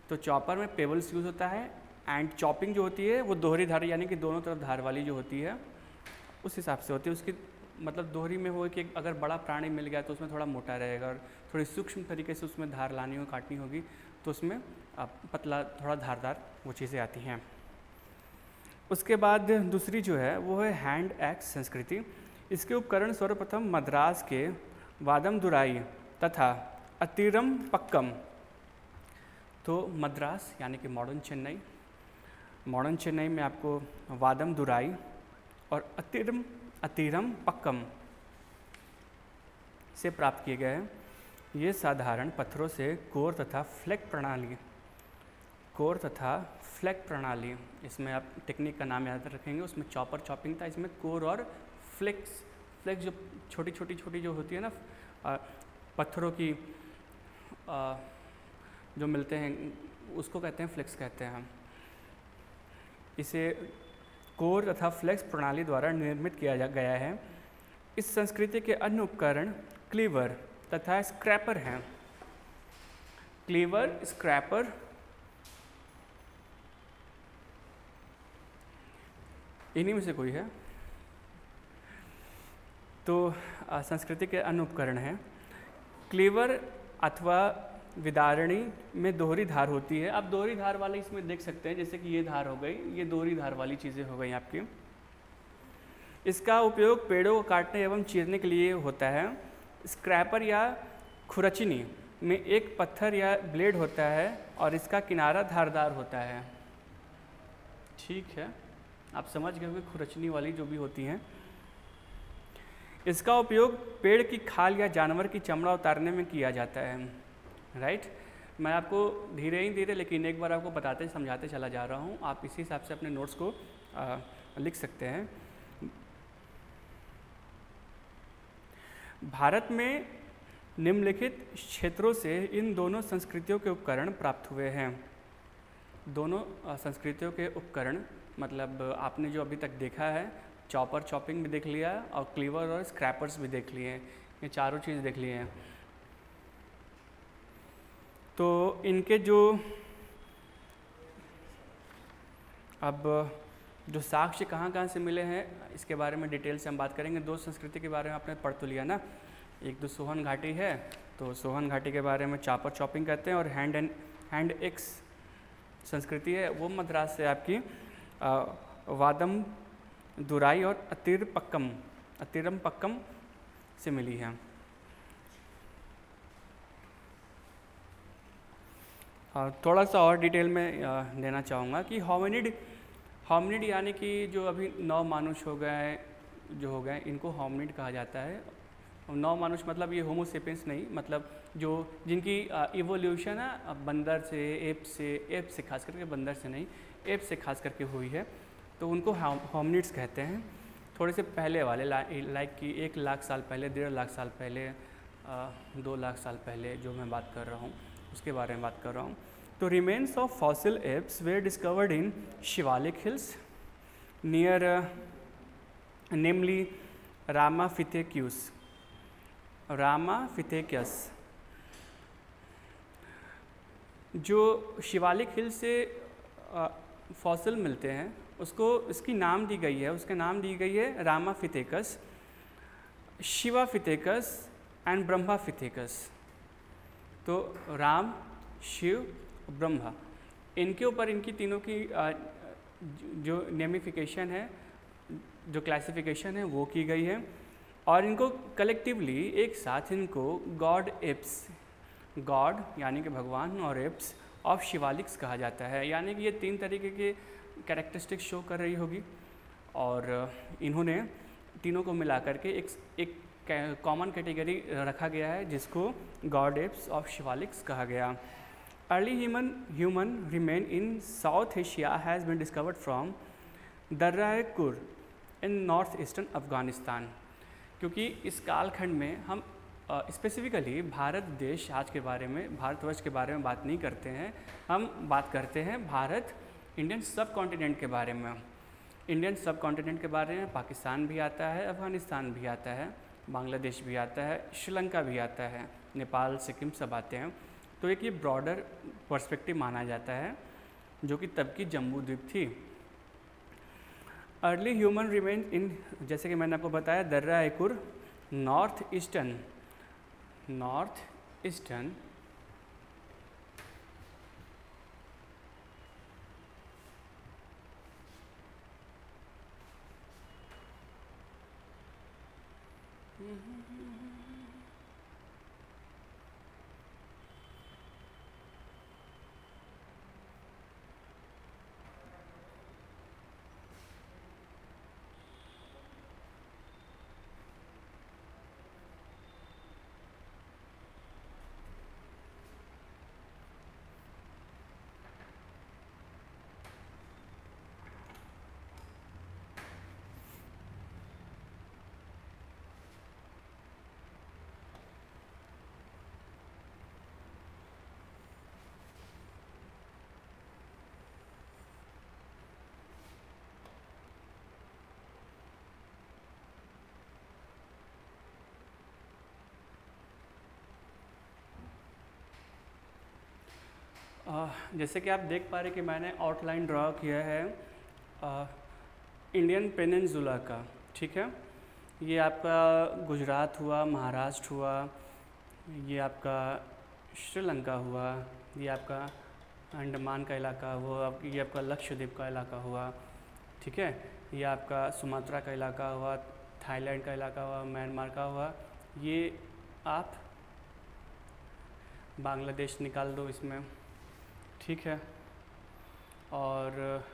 तो चॉपर में पेबल्स यूज़ होता है एंड चॉपिंग जो होती है वो दोहरी धार, यानी कि दोनों तरफ धार वाली जो होती है उस हिसाब से होती है। उसकी मतलब दोहरी में हो कि अगर बड़ा प्राणी मिल गया तो उसमें थोड़ा मोटा रहेगा, और थोड़ी सूक्ष्म तरीके से उसमें धार लानी हो, काटनी होगी, तो उसमें पतला थोड़ा धारदार वो चीज़ें आती हैं। उसके बाद दूसरी जो है वो है हैंड एक्स संस्कृति। इसके उपकरण सर्वप्रथम मद्रास के वादमदुराई तथा अतिरम पक्कम, तो मद्रास यानी कि मॉडर्न चेन्नई में आपको वादमदुराई और अतिरम पक्कम से प्राप्त किए गए हैं। ये साधारण पत्थरों से कोर तथा फ्लैक प्रणाली, इसमें आप टेक्निक का नाम याद रखेंगे, उसमें चॉपर चॉपिंग था, इसमें कोर और फ्लेक्स जो छोटी जो होती है ना पत्थरों की जो मिलते हैं उसको कहते हैं फ्लेक्स कहते हैं हम। इसे कोर तथा फ्लेक्स प्रणाली द्वारा निर्मित किया गया है। इस संस्कृति के अन्य उपकरण क्लीवर तथा स्क्रैपर हैं। क्लीवर, स्क्रैपर इन्हीं में से कोई है। तो संस्कृति के अन्य उपकरण हैं। क्लीवर अथवा विदारणी में दोहरी धार होती है। आप दोहरी धार वाले इसमें देख सकते हैं, जैसे कि ये धार हो गई, ये दोहरी धार वाली चीज़ें हो गई आपकी। इसका उपयोग पेड़ों को काटने एवं चीरने के लिए होता है। स्क्रैपर या खुरचनी में एक पत्थर या ब्लेड होता है और इसका किनारा धारदार होता है। ठीक है, आप समझ गए होंगे खुरचनी वाली जो भी होती हैं। इसका उपयोग पेड़ की खाल या जानवर की चमड़ा उतारने में किया जाता है। राइट, मैं आपको धीरे लेकिन एक बार आपको बताते समझाते चला जा रहा हूँ। आप इसी हिसाब से अपने नोट्स को लिख सकते हैं। भारत में निम्नलिखित क्षेत्रों से इन दोनों संस्कृतियों के उपकरण प्राप्त हुए हैं। दोनों संस्कृतियों के उपकरण मतलब आपने जो अभी तक देखा है, चॉपर चॉपिंग भी देख लिया और क्लीवर और स्क्रैपर्स भी देख लिए हैं, ये चारों चीज़ देख लिए हैं। तो इनके जो अब जो साक्ष्य कहाँ से मिले हैं इसके बारे में डिटेल से हम बात करेंगे। दो संस्कृति के बारे में आपने पढ़ तो लिया ना, एक तो सोहन घाटी है, तो सोहन घाटी के बारे में चापर चॉपिंग कहते हैं, और हैंड एक्स संस्कृति है वो मद्रास से आपकी वादम दुराई और अतिरम पक्कम से मिली है। थोड़ा सा और डिटेल में देना चाहूँगा कि होमिनिड यानी कि जो अभी नौ मानुष हो गए इनको होमिनिड कहा जाता है। नौ मानुष मतलब ये होमो सेपियंस नहीं, मतलब जो जिनकी इवोल्यूशन है बंदर से एप से खास करके, बंदर से नहीं एप से खास करके हुई है, तो उनको होमिनिड्स कहते हैं। थोड़े से पहले वाले लाइक कि 1 लाख साल पहले, 1.5 लाख साल पहले, 2 लाख साल पहले जो मैं बात कर रहा हूँ उसके बारे में बात कर रहा हूँ। तो remains of fossil apes were discovered in Shivalik hills near namely Ramapithecus. जो शिवालिक हिल से फॉसिल मिलते हैं उसको इसकी नाम दी गई है, उसके नाम दी गई है रामाफिथेकस, शिवाफिथेकस एंड ब्रह्माफिथेकस। तो राम, शिव, ब्रह्मा, इनके ऊपर इनकी तीनों की जो नेमिफिकेशन है, जो क्लासिफिकेशन है वो की गई है। और इनको कलेक्टिवली एक साथ इनको गॉड एप्स, गॉड यानी कि भगवान और एप्स ऑफ शिवालिक्स कहा जाता है। यानी कि ये 3 तरीके के कैरेक्टरिस्टिक्स शो कर रही होगी और इन्होंने तीनों को मिला करके एक कॉमन कैटेगरी रखा गया है जिसको गॉड एप्स ऑफ शिवालिक्स कहा गया। Early human remain in South Asia has been discovered from Darra e Kur in north eastern Afghanistan. क्योंकि इस कालखंड में हम स्पेसिफिकली भारत देश आज के बारे में, भारतवर्ष के बारे में बात नहीं करते हैं, हम बात करते हैं भारत इंडियन सब कॉन्टिनेंट के बारे में। इंडियन सब कॉन्टिनेंट के बारे में पाकिस्तान भी आता है, अफ़गानिस्तान भी आता है, बांग्लादेश भी आता है, श्रीलंका भी आता है, नेपाल, सिक्किम सब आते हैं। तो एक ये ब्रॉडर पर्सपेक्टिव माना जाता है जो कि तब की जम्बू द्वीप थी। अर्ली ह्यूमन रिमेन इन, जैसे कि मैंने आपको बताया, दर्रा-ए-कुर नॉर्थ ईस्टर्न जैसे कि आप देख पा रहे कि मैंने आउटलाइन ड्रा किया है इंडियन पेनिनसुला का, ठीक है। ये आपका गुजरात हुआ, महाराष्ट्र हुआ, ये आपका श्रीलंका हुआ, ये आपका अंडमान का इलाका हुआ, ये आपका लक्षद्वीप का इलाका हुआ, ठीक है। ये आपका सुमात्रा का इलाका हुआ, थाईलैंड का इलाका हुआ, म्यांमार का हुआ। ये आप बांग्लादेश निकाल दो इसमें, ठीक है। और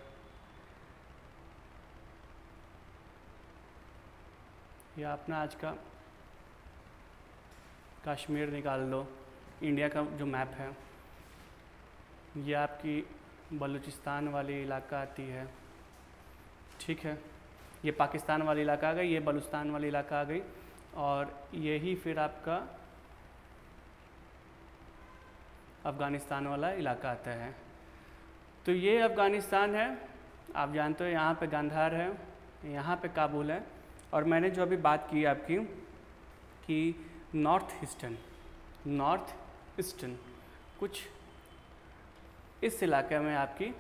ये अपना आज का कश्मीर निकाल लो, इंडिया का जो मैप है। ये आपकी बलूचिस्तान वाली इलाका आती है, ठीक है। ये पाकिस्तान वाली इलाका आ गई, ये बलूचिस्तान वाली इलाका आ गई, और यही फिर आपका अफ़गानिस्तान वाला इलाका आता है। तो ये अफ़गानिस्तान है, आप जानते हो। यहाँ पे गांधार है, यहाँ पे काबुल है। और मैंने जो अभी बात की आपकी कि नॉर्थ ईस्टर्न कुछ इस इलाके में आपकी,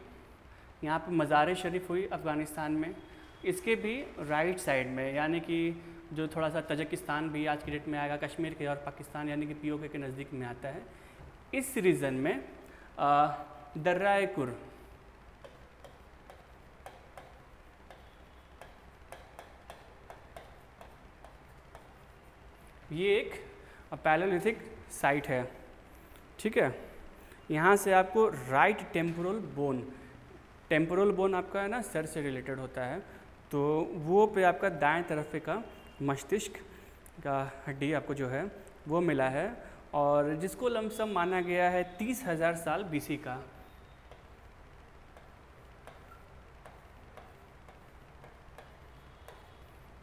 यहाँ पे मज़ार शरीफ हुई अफ़गानिस्तान में, इसके भी राइट साइड में, यानी कि जो थोड़ा सा तजिकिस्तान भी आज की डेट में आएगा, कश्मीर के और पाकिस्तान यानी कि पीओके के नज़दीक में आता है। इस रीजन में दर्रा-ए-कुर, ये एक पैलेलिथिक साइट है, ठीक है। यहाँ से आपको राइट टेम्पोरल बोन आपका है ना, सर से रिलेटेड होता है, तो वो पे आपका दाएं तरफ का मस्तिष्क का हड्डी आपको जो है वो मिला है, और जिसको लमसम माना गया है 30,000 साल बीसी का।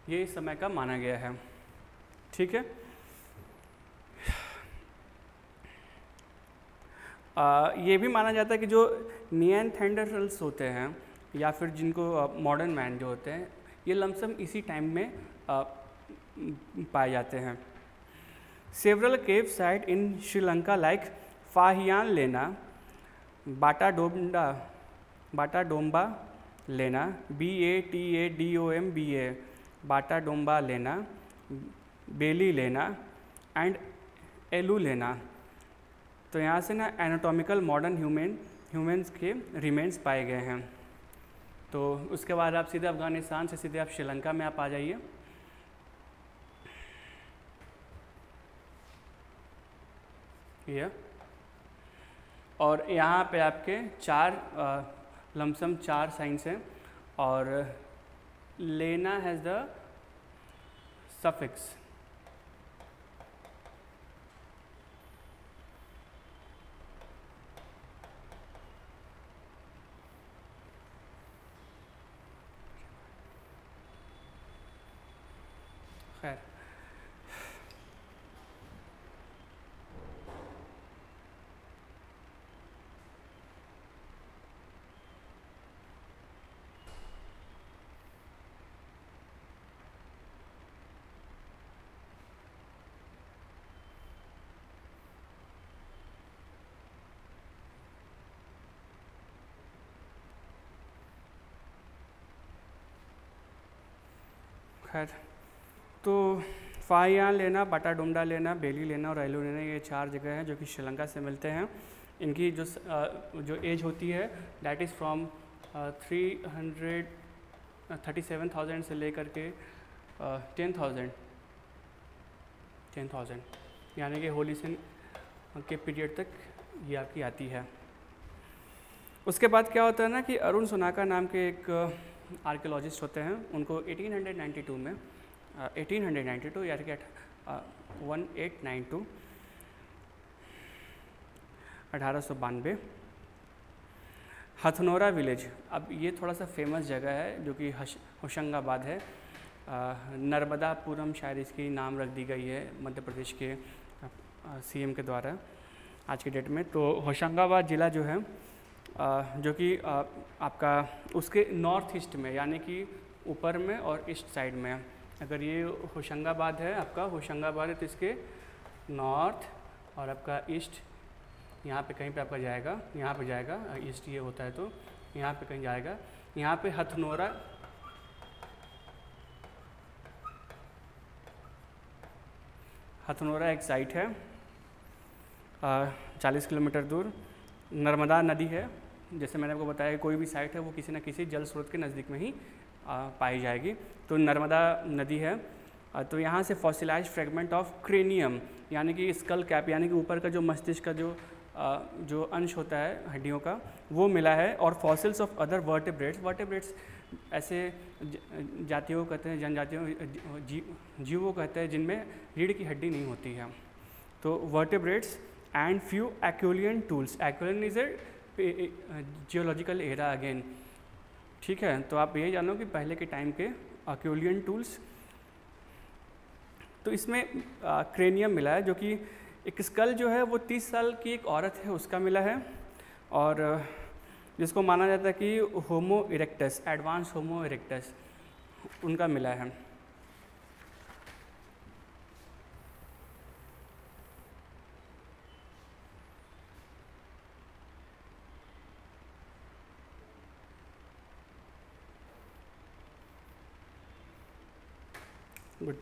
ये इस समय का माना गया है, ठीक है। ये भी माना जाता है कि जो निएंडरथैलर्स होते हैं या फिर जिनको मॉडर्न मैन जो होते हैं, ये लमसम इसी टाइम में पाए जाते हैं। सेवरल केव साइट इन श्रीलंका लाइक फाहियान लेना, बाटा डोम्बा लेना, BATADOMBA बाटा डोम्बा लेना, बेली लेना एंड एलू लेना। तो यहाँ से ना एनाटॉमिकल मॉडर्न ह्यूमन्स के रिमेन्स पाए गए हैं। तो उसके बाद आप सीधे अफ़गानिस्तान से सीधे आप श्रीलंका में आप आ जाइए। ये और यहाँ पे आपके लमसम 4 साइंस हैं और लेना हैज़ द सफिक्स। खैर तो फाहियान लेना, बाटा डोम्डा लेना, बेली लेना और एलू लेना, ये 4 जगह हैं जो कि श्रीलंका से मिलते हैं। इनकी जो एज होती है दैट इज़ फ्रॉम 337,000 से लेकर के 10,000 यानी कि होलीसन के पीरियड तक ये आपकी आती है। उसके बाद क्या होता है ना कि अरुण सोनाका नाम के एक आर्कियोलॉजिस्ट होते हैं, उनको 1892 में 1892 यानी कि 1892 हथनोरा विलेज। अब ये थोड़ा सा फेमस जगह है जो कि होशंगाबाद है। नर्मदापुरम शायद इसकी नाम रख दी गई है मध्य प्रदेश के सीएम के द्वारा आज की डेट में। तो होशंगाबाद ज़िला जो है जो कि आपका उसके नॉर्थ ईस्ट में यानी कि ऊपर में और ईस्ट साइड में, अगर ये होशंगाबाद है आपका, होशंगाबाद है तो इसके नॉर्थ और आपका ईस्ट यहाँ पे कहीं पे आपका जाएगा, यहाँ पे जाएगा, ईस्ट ये होता है तो यहाँ पे कहीं जाएगा। यहाँ पे हथनोरा एक साइट है 40 किलोमीटर दूर। नर्मदा नदी है, जैसे मैंने आपको बताया कोई भी साइट है वो किसी न किसी जल स्रोत के नज़दीक में ही पाई जाएगी। तो नर्मदा नदी है। तो यहाँ से फॉसिलाइज्ड फ्रेगमेंट ऑफ क्रेनियम यानी कि स्कल कैप यानी कि ऊपर का जो मस्तिष्क का जो अंश होता है हड्डियों का वो मिला है, और फॉसिल्स ऑफ अदर वर्टेब्रेट्स ऐसे जातियों को कहते हैं, जनजातियों जीवों कहते हैं जिनमें रीढ़ की हड्डी नहीं होती है। तो vertebrates and few Acheulian tools. Acheulian is a geological era again, ठीक है। तो आप ये जानो कि पहले के टाइम के एक्वेलियन टूल्स। तो इसमें क्रेनियम मिला है, जो कि एक स्कल जो है वो 30 साल की एक औरत है उसका मिला है, और जिसको माना जाता है कि होमो इरेक्टस, एडवांस होमो इरेक्टस उनका मिला है। गुड।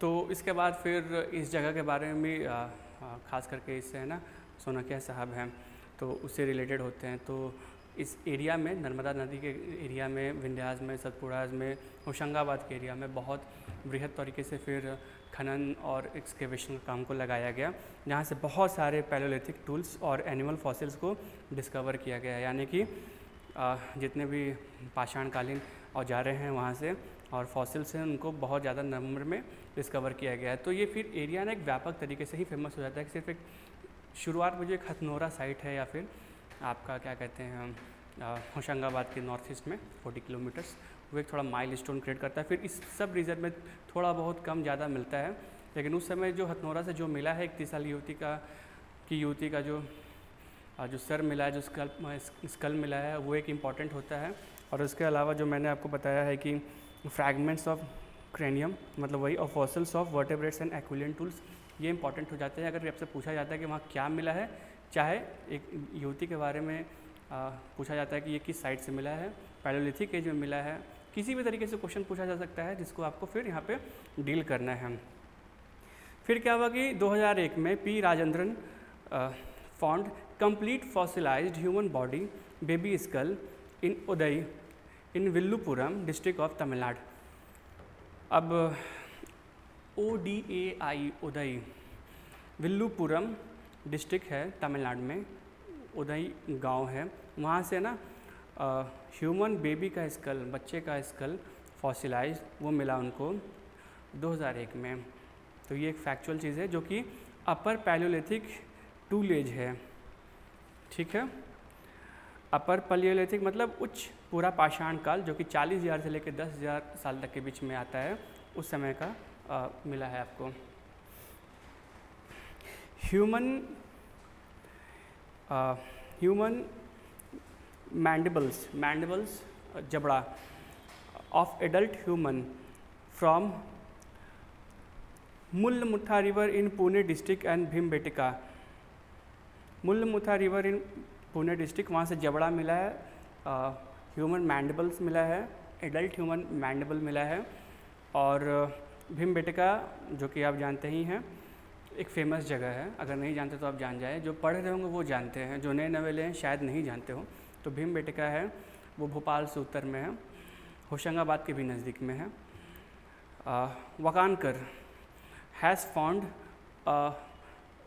तो इसके बाद फिर इस जगह के बारे में भी ख़ास करके इससे है ना सोनाकिया साहब हैं तो उससे रिलेटेड होते हैं। तो इस एरिया में नर्मदा नदी के एरिया में, विंध्यास में, सतपुड़ाज में, होशंगाबाद के एरिया में बहुत बृहद तरीके से फिर खनन और एक्सकेवेशन काम को लगाया गया, जहाँ से बहुत सारे पैलोलिथिक टूल्स और एनिमल फॉसिल्स को डिस्कवर किया गया। यानी कि जितने भी पाषाणकालीन औजारें हैं वहाँ से और फॉसिल्स हैं उनको बहुत ज़्यादा नंबर में डिस्कवर किया गया है। तो ये फिर एरिया ना एक व्यापक तरीके से ही फेमस हो जाता है कि सिर्फ एक शुरुआत में जो एक हथनोरा साइट है या फिर आपका क्या कहते हैं होशंगाबाद के नॉर्थ ईस्ट में 40 किलोमीटर्स, वो एक थोड़ा माइल स्टोन क्रिएट करता है। फिर इस सब रीजन में थोड़ा बहुत कम ज़्यादा मिलता है, लेकिन उस समय जो हथनोरा से जो मिला है 31 साल युवती का जो सर मिला है, जो स्कल मिला है, वो एक इम्पॉर्टेंट होता है। और उसके अलावा जो मैंने आपको बताया है कि फ्रैगमेंट्स ऑफ क्रेनियम मतलब वही, और fossils of vertebrates and Acheulian tools ये इंपॉर्टेंट हो जाते हैं अगर आपसे पूछा जाता है कि वहाँ क्या मिला है, चाहे एक युवती के बारे में पूछा जाता है कि ये किस साइट से मिला है, पैलोलिथिक एज में मिला है, किसी भी तरीके से क्वेश्चन पूछा जा सकता है जिसको आपको फिर यहाँ पे डील करना है। फिर क्या हुआ कि 2001 में P Rajendran found complete fossilised human body baby skull in Odai in Villupuram district of Tamil. अब ODAI उदय विल्लुपुरम डिस्ट्रिक्ट है तमिलनाडु में, उदय गांव है, वहाँ से ना ह्यूमन बेबी का स्कल, बच्चे का स्कल फॉसिलाइज वो मिला उनको 2001 में। तो ये एक फैक्चुअल चीज़ है जो कि अपर पैलियोलिथिक टूल एज है, ठीक है। अपर पैलियोलिथिक मतलब उच्च पूरा पाषाण काल, जो कि 40,000 से लेकर 10,000 साल तक के बीच में आता है, उस समय का मिला है आपको। ह्यूमन मैंडिबल्स जबड़ा of adult human from Mulamutha river in Pune district and Bhimbetka. Mulamutha river in Pune district, वहाँ से जबड़ा मिला है, ह्यूमन मैंडिबल्स मिला है, एडल्ट ह्यूमन मैंडिबल मिला है। और भीमबेटका जो कि आप जानते ही हैं, एक फेमस जगह है, अगर नहीं जानते तो आप जान जाए, जो पढ़ रहे होंगे वो जानते हैं, जो नए नवेले हैं शायद नहीं जानते हो। तो भीमबेटका है वो भोपाल से उत्तर में है, होशंगाबाद के भी नज़दीक में है। वकानकर हैज़ फाउंड,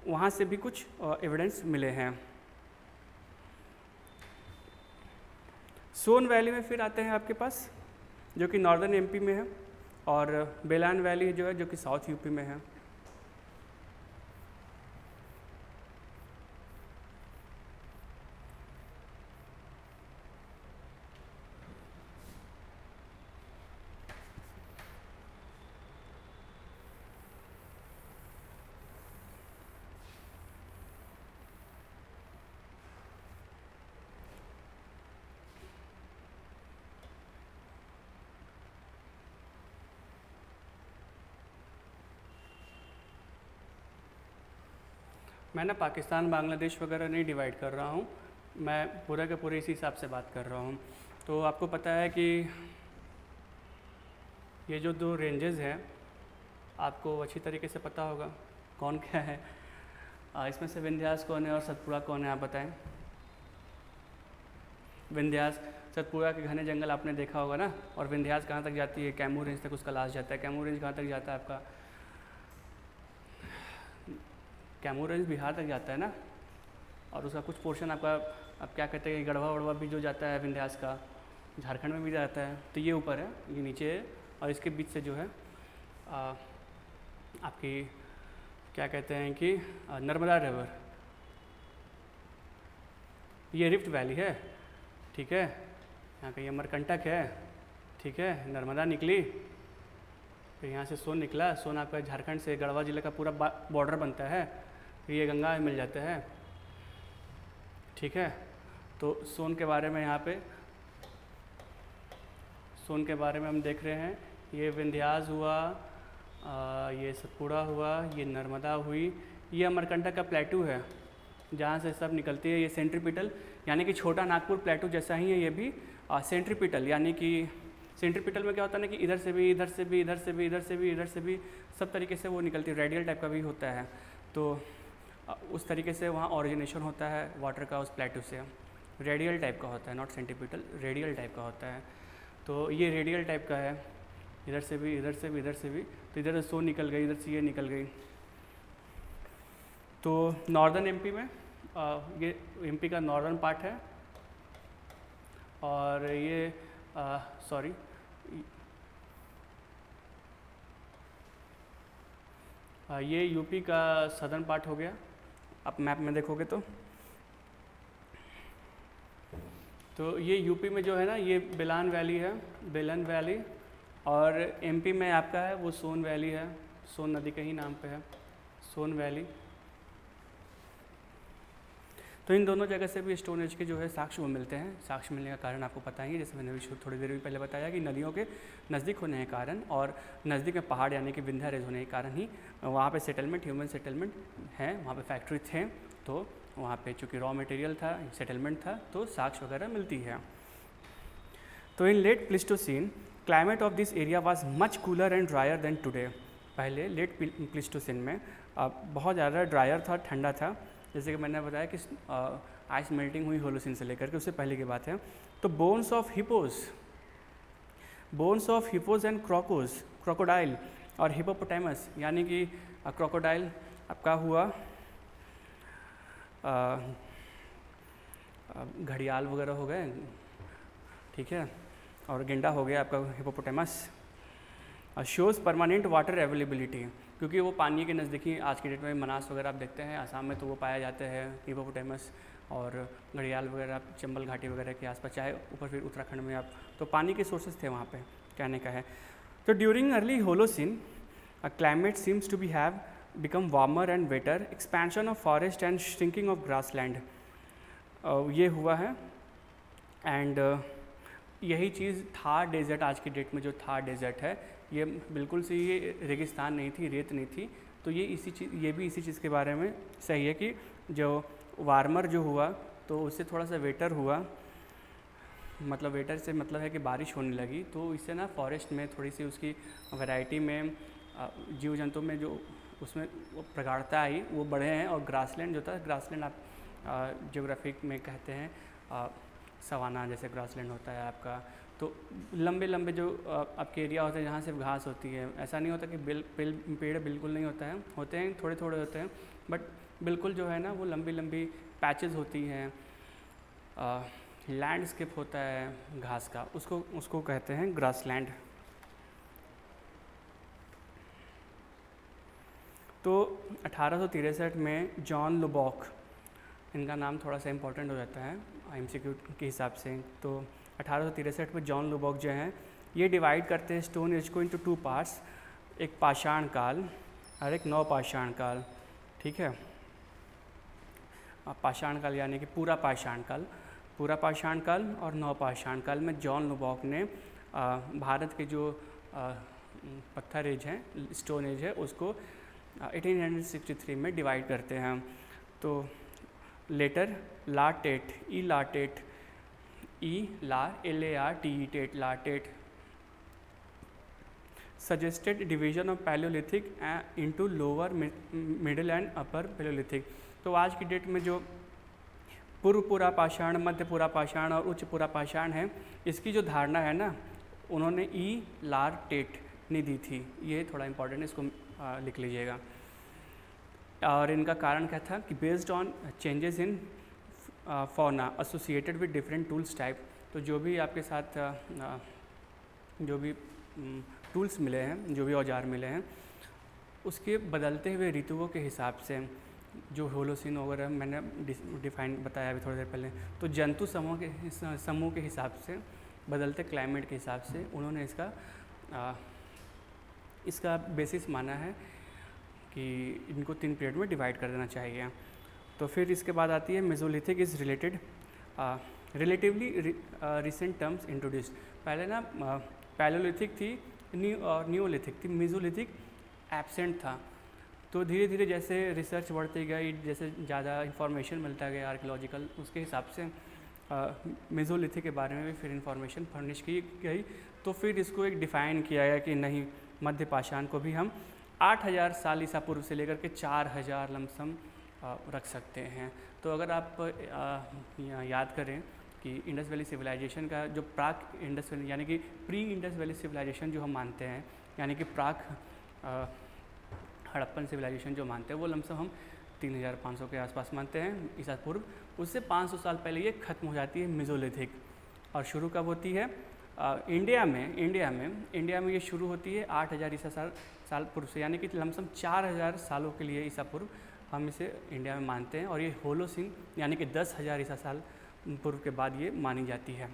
वहाँ से भी कुछ एविडेंस मिले हैं। सोन वैली में फिर आते हैं आपके पास, जो कि नॉर्दर्न एमपी में है, और बेलान वैली जो है जो कि साउथ यूपी में है। मैं ना पाकिस्तान बांग्लादेश वगैरह नहीं डिवाइड कर रहा हूँ, मैं पूरा के पूरे इसी हिसाब से बात कर रहा हूँ। तो आपको पता है कि ये जो दो रेंजेस हैं आपको अच्छी तरीके से पता होगा कौन क्या है। इसमें से विंध्यास कौन है और सतपुड़ा कौन है, आप बताएं। विंध्यास सतपुड़ा के घने जंगल आपने देखा होगा ना, और विंध्यास कहाँ तक जाती है, कैमूर रेंज तक उसका लास्ट जाता है। कैमूर रेंज कहाँ तक जाता है आपका, कैमूर रेंज बिहार तक जाता है ना, और उसका कुछ पोर्शन आपका अब क्या कहते हैं गढ़वा वढ़वा भी जो जाता है विंध्यास का, झारखंड में भी जाता है। तो ये ऊपर है, ये नीचे है, और इसके बीच से जो है आपकी क्या कहते हैं कि नर्मदा रिवर, ये रिफ्ट वैली है, ठीक है। यहाँ का ये अमरकंटक है, ठीक है। नर्मदा निकली, फिर यहाँ से सोन निकला, सोन आपका झारखंड से गढ़वा जिले का पूरा बॉर्डर बनता है, फिर ये गंगा मिल जाता है, ठीक है। तो सोन के बारे में यहाँ पे, सोन के बारे में हम देख रहे हैं, ये विंध्यास हुआ, ये सतपुड़ा हुआ, ये नर्मदा हुई, ये अमरकंटक का प्लेटू है जहाँ से सब निकलती है। ये सेंट्रीपिटल यानी कि छोटा नागपुर प्लेटू जैसा ही है ये भी, सेंट्रीपिटल यानी कि सेंट्रीपिटल में क्या होता है ना कि इधर से भी, इधर से भी, इधर से भी, इधर से भी, इधर से भी, सब तरीके से वो निकलती है। रेडियल टाइप का भी होता है, तो उस तरीके से वहाँ ओरिजिनेशन होता है वाटर का उस प्लेटू से। रेडियल टाइप का होता है, नॉट सेंट्रीपिटल, रेडियल टाइप का होता है। तो ये रेडियल टाइप का है, इधर से भी, इधर से भी, इधर से भी, तो इधर से सो निकल गई, इधर से ये निकल गई। तो नॉर्दर्न एमपी में ये एमपी का नॉर्दर्न पार्ट है, और ये सॉरी ये यूपी का सदर्न पार्ट हो गया। आप मैप में देखोगे तो ये यूपी में जो है ना ये बेलान वैली है, बेलन वैली, और एमपी में आपका है वो सोन वैली है, सोन नदी के ही नाम पे है सोन वैली। तो इन दोनों जगह से भी स्टोन एज के जो है साक्ष्य वो मिलते हैं। साक्ष्य मिलने का कारण आपको पता ही है, जैसे मैंने भी थोड़ी देर भी पहले बताया कि नदियों के नज़दीक होने के कारण और नज़दीक में पहाड़ यानी कि विंध्या रेंज होने के कारण ही वहाँ पे सेटलमेंट, ह्यूमन सेटलमेंट है, वहाँ पे फैक्ट्री थे, तो वहाँ पे चूँकि रॉ मटेरियल था, सेटलमेंट था, तो साक्ष्य वगैरह मिलती है। तो in late Pleistocene climate of this area was much cooler and drier than today. पहले लेट प्लीस्टोसीन में बहुत ज़्यादा ड्रायर था, ठंडा था, जैसे कि मैंने बताया कि आइस मेल्टिंग हुई होलोसिन से लेकर के, उससे पहले की बात है। तो बोन्स ऑफ हिपोज एंड क्रोकोडाइल और हिपोपोटामस, यानी कि क्रोकोडाइल आपका हुआ घड़ियाल वगैरह हो गए, ठीक है, और गेंडा हो गया आपका hippopotamus. Shows permanent water availability, क्योंकि वो पानी के नज़दीकी आज की डेट में मनास वगैरह आप देखते हैं आसाम में, तो वो पाया जाते हैं हिपोपोटामस और घड़ियाल वगैरह आप चंबल घाटी वगैरह के आसपास, चाहे ऊपर फिर उत्तराखंड में आप, तो पानी के सोर्सेज थे वहाँ पे, कहने का है। तो during early Holocene climate seems to be have become warmer and wetter, expansion of forest and shrinking of grassland, ये हुआ है। एंड यही चीज़ थार डेजर्ट, आज की डेट में जो थार डेजर्ट है, ये बिल्कुल से ये रेगिस्तान नहीं थी, रेत नहीं थी, तो ये भी इसी चीज़ के बारे में सही है कि जो वार्मर जो हुआ तो उससे थोड़ा सा वेटर हुआ, मतलब वेटर से मतलब है कि बारिश होने लगी, तो इससे ना फॉरेस्ट में थोड़ी सी उसकी वैरायटी में जीव जंतु में जो उसमें प्रगाढ़ता आई वो बढ़े हैं। और ग्रासलैंड जो था, ग्रासलैंड आप ज्योग्राफिक में कहते हैं सवाना जैसे ग्रासलैंड होता है आपका, तो लंबे लंबे जो आपके एरिया होते हैं जहाँ सिर्फ घास होती है, ऐसा नहीं होता कि पेड़ बिल्कुल नहीं होता है, होते हैं थोड़े थोड़े होते हैं, बट बिल्कुल जो है ना वो लंबी लंबी पैचेस होती हैं, लैंडस्केप होता है घास का, उसको कहते हैं ग्रासलैंड। तो 1863 में जॉन लुबॉक, इनका नाम थोड़ा सा इम्पोर्टेंट हो जाता है एमसीक्यू के हिसाब से, तो 1863 में जॉन लुबॉक जो हैं ये डिवाइड करते हैं स्टोन एज को इनटू 2 पार्ट्स, एक पाषाण काल और एक नवपाषाण काल, ठीक है। पाषाण काल यानी कि पूरा पाषाण काल और नवपाषाण काल में जॉन लुबॉक ने भारत के जो पत्थर एज है, स्टोन एज है, उसको 1863 में डिवाइड करते हैं। तो later Lartet, LARTE Lartet suggested division of Paleolithic into lower, middle and upper Paleolithic. तो आज की डेट में जो पूर्व पुरापाषाण, मध्य पुरापाषाण और उच्च पुरापाषाण है, इसकी जो धारणा है ना, उन्होंने लाटेट ने दी थी, ये थोड़ा इम्पोर्टेंट है, इसको लिख लीजिएगा। और इनका कारण क्या था कि based on changes in fauna associated with different tools type, तो जो भी आपके साथ जो भी टूल्स मिले हैं, जो भी औजार मिले हैं, उसके बदलते हुए ऋतुओं के हिसाब से जो होलोसिन वगैरह मैंने डिफाइन बताया अभी थोड़ी देर पहले, तो जंतु समूह के हिसाब से, बदलते क्लाइमेट के हिसाब से उन्होंने इसका बेसिस माना है कि इनको 3 पीरियड में डिवाइड कर देना चाहिए। तो फिर इसके बाद आती है Mesolithic is related relatively recent terms introduced. पहले ना पैलियोलिथिक थी, न्यूलिथिक थी, मेसोलिथिक एब्सेंट था। तो धीरे धीरे जैसे रिसर्च बढ़ती गई, जैसे ज़्यादा इंफॉर्मेशन मिलता गया आर्कियोलॉजिकल, उसके हिसाब से मेसोलिथिक के बारे में भी फिर इंफॉर्मेशन फर्निश की गई। तो फिर इसको एक डिफ़ाइन किया गया कि नहीं, मध्य पाषाण को भी हम 8000 साल ईसा पूर्व से लेकर के 4000 लमसम रख सकते हैं। तो अगर आप याद करें कि इंडस वैली सिविलाइजेशन का जो प्राक इंडस वैली यानी कि प्री इंडस वैली सिविलाइजेशन जो हम मानते हैं, यानी कि प्राक हड़प्पन सिविलाइजेशन जो मानते हैं, वो लमसम हम 3500 के आसपास मानते हैं ईसा पूर्व। उससे 500 साल पहले ये ख़त्म हो जाती है मेसोलिथिक, और शुरू कब होती है? इंडिया में ये शुरू होती है 8000 ईसा साल पूर्व से, यानी कि लमसम 4000 सालों के लिए ईसा पूर्व हम इसे इंडिया में मानते हैं। और ये होलोसिन यानी कि 10,000 ईसा साल पूर्व के बाद ये मानी जाती है।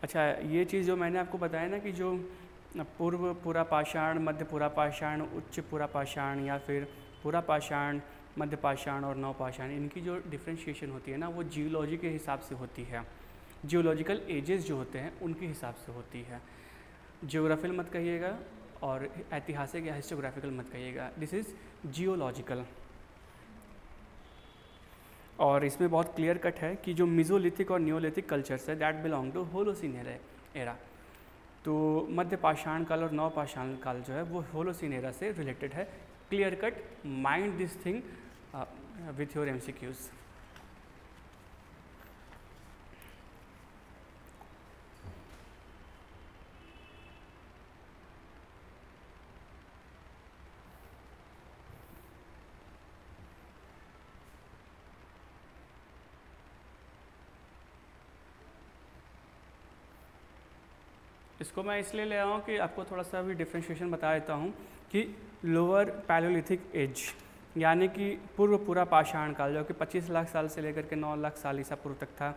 अच्छा, ये चीज़ जो मैंने आपको बताया ना कि जो पूर्व पुरापाषाण, मध्य पुरापाषाण, उच्च पुरापाषाण या फिर पुरापाषाण, मध्य पाषाण और नवपाषाण, इनकी जो डिफ्रेंशिएशन होती है ना वो जियोलॉजी के हिसाब से होती है। जियोलॉजिकल एजेस जो होते हैं उनके हिसाब से होती है। जियोग्राफिकल मत कहिएगा और ऐतिहासिक या हिस्टोग्राफिकल मत कहिएगा, दिस इज़ जियोलॉजिकल। और इसमें बहुत क्लियर कट है कि जो मेसोलिथिक और नियोलिथिक कल्चर्स है that belong to Holocene era. तो मध्य पाषाण काल और नव पाषाण काल जो है वो होलोसीन एरा से रिलेटेड है। Clear cut, mind this thing with your MCQs। इसको मैं इसलिए ले आया हूँ कि आपको थोड़ा सा भी डिफ्रेंशिएशन बता देता हूँ कि लोअर पैलियोलिथिक एज यानी कि पूर्व पूरा पाषाण काल जो कि 25 लाख साल से लेकर के 9 लाख साल ईसा पूर्व तक था,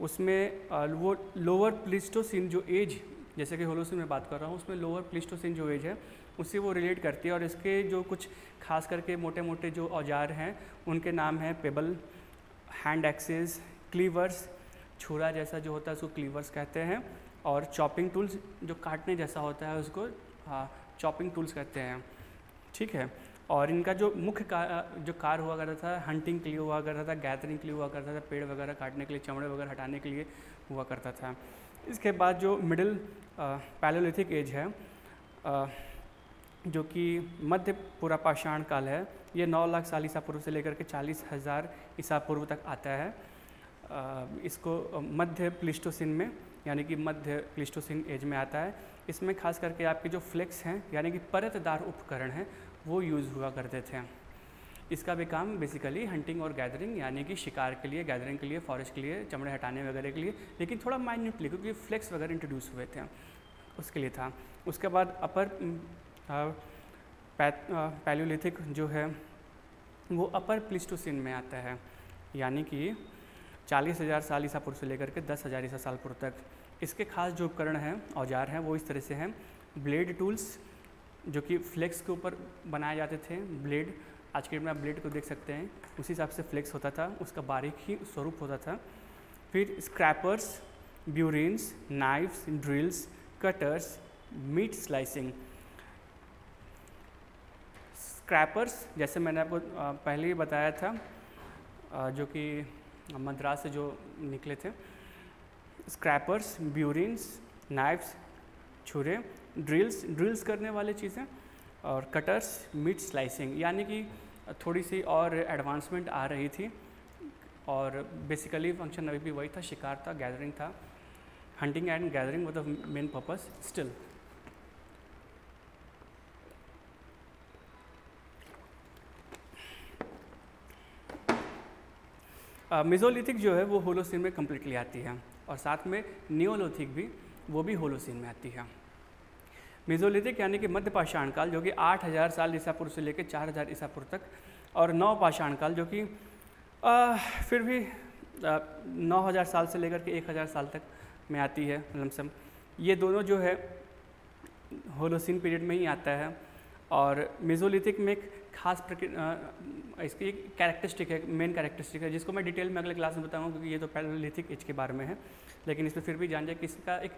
उसमें वो लोअर प्लीस्टोसिन जो एज, जैसे कि होलोसीन में बात कर रहा हूँ, उसमें लोअर प्लीस्टोसिन जो एज है उससे वो रिलेट करती है। और इसके जो कुछ खास करके मोटे मोटे जो औजार हैं उनके नाम हैं पेबल, हैंड एक्सेस, क्लीवर्स, छुरा जैसा जो होता है उसको क्लीवर्स कहते हैं, और चॉपिंग टूल्स जो काटने जैसा होता है उसको चॉपिंग टूल्स कहते हैं। ठीक है। और इनका जो मुख्य जो कार्य हुआ करता था, हंटिंग के लिए हुआ करता था, गैदरिंग के लिए हुआ करता था, पेड़ वगैरह काटने के लिए, चमड़े वगैरह हटाने के लिए हुआ करता था। इसके बाद जो मिडिल पैलियोलिथिक एज है जो कि मध्य पुरापाषाण काल है, ये 9 लाख साल ईसा पूर्व से लेकर के 40,000 ईसा पूर्व तक आता है। इसको मध्य प्लीस्टोसिन में यानी कि मध्य प्लीस्टोसिन एज में आता है। इसमें खास करके आपके जो फ्लेक्स हैं यानी कि परतदार उपकरण हैं वो यूज़ हुआ करते थे। इसका भी काम बेसिकली हंटिंग और गैदरिंग यानी कि शिकार के लिए, गैदरिंग के लिए, फॉरेस्ट के लिए, चमड़े हटाने वगैरह के लिए, लेकिन थोड़ा माइन्यूटली क्योंकि फ्लेक्स वगैरह इंट्रोड्यूस हुए थे उसके लिए था। उसके बाद अपर पैलियोलिथिक जो है वो अपर प्लीस्टोसिन में आता है यानी कि 40,000 साल ईसा पूर्व से लेकर के 10,000 ईसा साल पूर्व तक। इसके खास जो उपकरण हैं, औजार हैं, वो इस तरह से हैं। ब्लेड टूल्स जो कि फ्लेक्स के ऊपर बनाए जाते थे। ब्लेड, आज के डेट में आप ब्लेड को देख सकते हैं, उसी हिसाब से फ्लेक्स होता था, उसका बारीक ही स्वरूप होता था। फिर scrapers, burins, knives, drills, cutters, meat slicing. Scrapers जैसे मैंने आपको पहले ही बताया था, जो कि मद्रास से जो निकले थे। स्क्रैपर्स, ब्यूरिन्स, नाइफ्स, छुरे, ड्रिल्स करने वाले चीज़ें, और कटर्स, मीट स्लाइसिंग, यानी कि थोड़ी सी और एडवांसमेंट आ रही थी। और बेसिकली फंक्शन अभी भी वही था, शिकार था, गैदरिंग था। Hunting and gathering was the main purpose still. Mesolithic जो है वो होलोसीन में कम्प्लीटली आती है, और साथ में नियोलिथिक भी, वो भी होलोसीन में आती है। मेसोलिथिक यानी कि मध्य पाषाण काल जो कि 8,000 साल ईसा पूर्व से लेकर 4,000 ईसा पूर्व तक, और नव पाषाण काल जो कि फिर भी 9,000 साल से लेकर के 1,000 साल तक में आती है लमसम। ये दोनों जो है होलोसीन पीरियड में ही आता है। और मेसोलिथिक में एक खास इसकी एक कैरेक्टरिस्टिक है, मेन कैरेक्टरिस्टिक है, जिसको मैं डिटेल में अगले क्लास में बताऊंगा क्योंकि ये तो पैलियोलिथिक एज के बारे में है, लेकिन इसमें फिर भी जान जाए कि इसका एक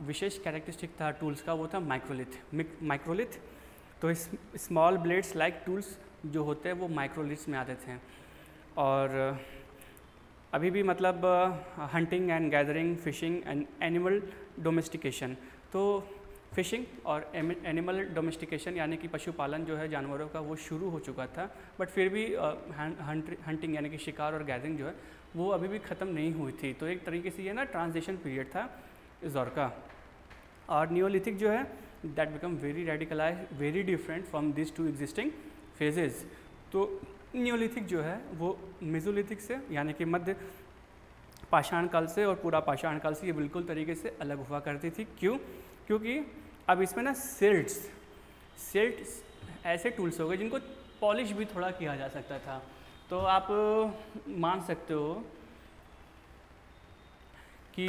विशेष कैरेक्टरिस्टिक था टूल्स का, वो था माइक्रोलिथ। तो स्मॉल ब्लेड्स लाइक टूल्स जो होते हैं वो माइक्रोलिथ्स में आते थे। और अभी भी मतलब hunting and gathering, fishing and animal domestication, तो फिशिंग और एनिमल डोमेस्टिकेशन यानी कि पशुपालन जो है जानवरों का, वो शुरू हो चुका था, बट फिर भी हंटिंग यानी कि शिकार और गैदरिंग जो है वो अभी भी ख़त्म नहीं हुई थी। तो एक तरीके से ये ना ट्रांजिशन पीरियड था इस दौर का। और नियोलिथिक जो है that become very radicalise, very different from this to existing phases. तो नियोलिथिक जो है वो मेसोलिथिक से यानी कि मध्य पाषाण काल से और पूरा पाषाण काल से ये बिल्कुल तरीके से अलग हुआ करती थी। क्यों? क्योंकि अब इसमें ना सिल्ट्स ऐसे टूल्स हो गए जिनको पॉलिश भी थोड़ा किया जा सकता था। तो आप मान सकते हो कि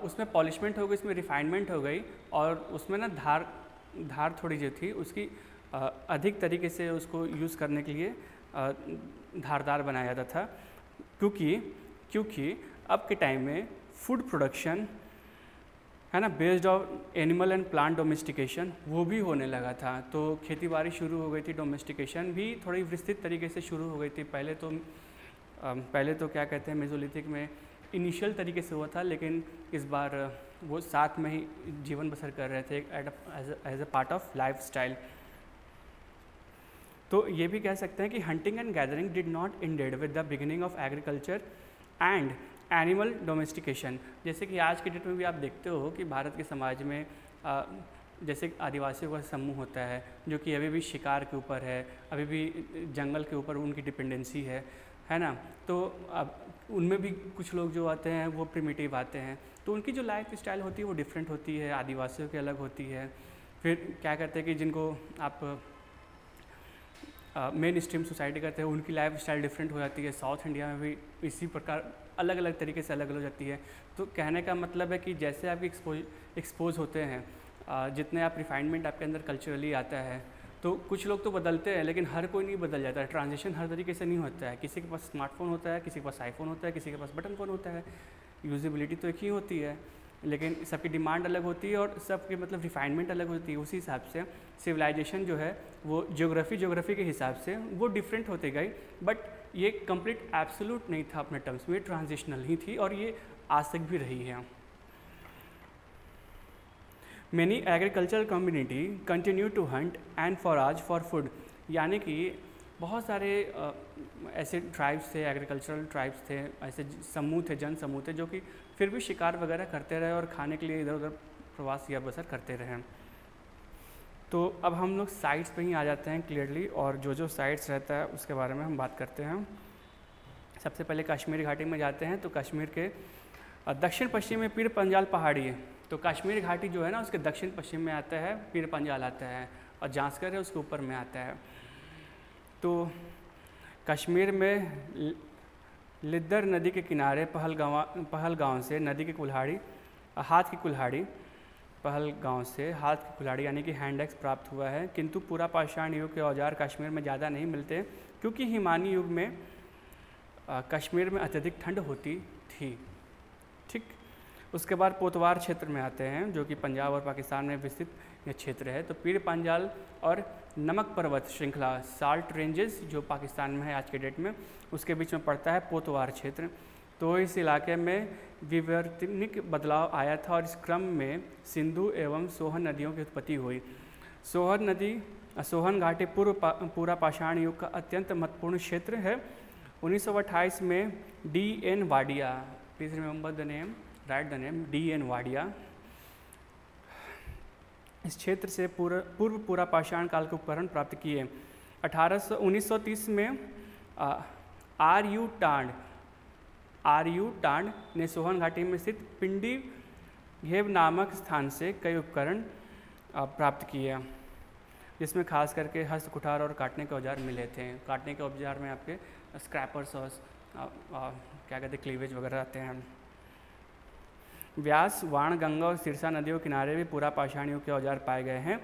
उसमें पॉलिशमेंट हो गई, उसमें रिफाइनमेंट हो गई, और उसमें ना धार थोड़ी जो थी उसकी अधिक तरीके से उसको यूज़ करने के लिए धारदार बनाया जाता था, क्योंकि अब के टाइम में फूड प्रोडक्शन है ना based on animal and plant domestication वो भी होने लगा था। तो खेती बाड़ी शुरू हो गई थी, डोमेस्टिकेशन भी थोड़ी विस्तृत तरीके से शुरू हो गई थी। पहले तो क्या कहते हैं मेसोलिथिक में इनिशियल तरीके से हुआ था, लेकिन इस बार वो साथ में ही जीवन बसर कर रहे थे as a part of lifestyle. तो ये भी कह सकते हैं कि hunting and gathering did not ended with the beginning of agriculture and animal domestication. जैसे कि आज के डेट में भी आप देखते हो कि भारत के समाज में जैसे आदिवासियों का समूह होता है जो कि अभी भी शिकार के ऊपर है, अभी भी जंगल के ऊपर उनकी डिपेंडेंसी है ना। तो अब उनमें भी कुछ लोग जो आते हैं वो प्रिमिटिव आते हैं, तो उनकी जो लाइफ स्टाइल होती है वो डिफरेंट होती है, आदिवासियों की अलग होती है। फिर क्या कहते हैं कि जिनको आप मेन स्ट्रीम सोसाइटी करते हैं उनकी लाइफ स्टाइल डिफरेंट हो जाती है। साउथ इंडिया में भी इसी प्रकार अलग अलग तरीके से अलग अलग हो जाती है। तो कहने का मतलब है कि जैसे आप एक्सपोज होते हैं, जितने आप रिफाइनमेंट आपके अंदर कल्चरली आता है, तो कुछ लोग तो बदलते हैं लेकिन हर कोई नहीं बदल जाता है। ट्रांजिशन हर तरीके से नहीं होता है। किसी के पास स्मार्टफोन होता है, किसी के पास आईफोन होता है, किसी के पास बटन फ़ोन होता है, यूजेबिलिटी तो एक ही होती है, लेकिन सबकी डिमांड अलग होती है और सबकी मतलब रिफाइनमेंट अलग होती है। उसी हिसाब से सिविलाइजेशन जो है वो ज्योग्राफी के हिसाब से वो डिफरेंट होते गई, बट ये कंप्लीट एब्सोल्यूट नहीं था अपने टर्म्स में, ट्रांजिशनल ही थी और ये आज तक भी रही है। Many agricultural community continue to hunt and forage for food, यानी कि बहुत सारे ऐसे ट्राइब्स थे, एग्रीकल्चरल ट्राइब्स थे, ऐसे समूह थे, जन समूह थे जो कि फिर भी शिकार वगैरह करते रहे और खाने के लिए इधर उधर प्रवास या बसर करते रहे। तो अब हम लोग साइट्स पे ही आ जाते हैं क्लियरली, और जो साइट्स रहता है उसके बारे में हम बात करते हैं। सबसे पहले कश्मीर घाटी में जाते हैं। तो कश्मीर के दक्षिण पश्चिम में पीर पंजाल पहाड़ी है। तो कश्मीर घाटी जो है ना उसके दक्षिण पश्चिम में आता है, पीर पंजाल आता है, और जांस्कर है उसके ऊपर में आता है। तो कश्मीर में लिद्दर नदी के किनारे पहलगांव से नदी की कुल्हाड़ी पहलगांव से हाथ की कुल्हाड़ी यानी कि हैंड एक्स प्राप्त हुआ है, किंतु पूरा पाषाण युग के औजार कश्मीर में ज़्यादा नहीं मिलते, क्योंकि हिमानी युग में कश्मीर में अत्यधिक ठंड होती थी। ठीक, उसके बाद पोतवार क्षेत्र में आते हैं जो कि पंजाब और पाकिस्तान में विस्तृत यह क्षेत्र है। तो पीर पंजाल और नमक पर्वत श्रृंखला साल्ट रेंजेस जो पाकिस्तान में है आज के डेट में, उसके बीच में पड़ता है पोतवार क्षेत्र। तो इस इलाके में विवर्तनिक बदलाव आया था और इस क्रम में सिंधु एवं सोहन नदियों की उत्पत्ति हुई। सोहन घाटी पूरा पाषाण युग का अत्यंत महत्वपूर्ण क्षेत्र है। 1928 में D.N. Wadia, please remember the name, right the name, D.N. Wadia इस क्षेत्र से पूर्व पूरा पाषाण काल के उपकरण प्राप्त किए। 1930 में आर.यू. टांड ने सोहन घाटी में स्थित पिंडी घेव नामक स्थान से कई उपकरण प्राप्त किए, जिसमें खास करके हस्त कुठार और काटने के औजार मिले थे। काटने के औजार में आपके स्क्रैपर्स और क्या कहते हैं क्लीवेज वगैरह आते हैं। व्यास, वाण, गंगा और सिरसा नदियों के किनारे भी पूरा पाषाण युग के औजार पाए गए हैं।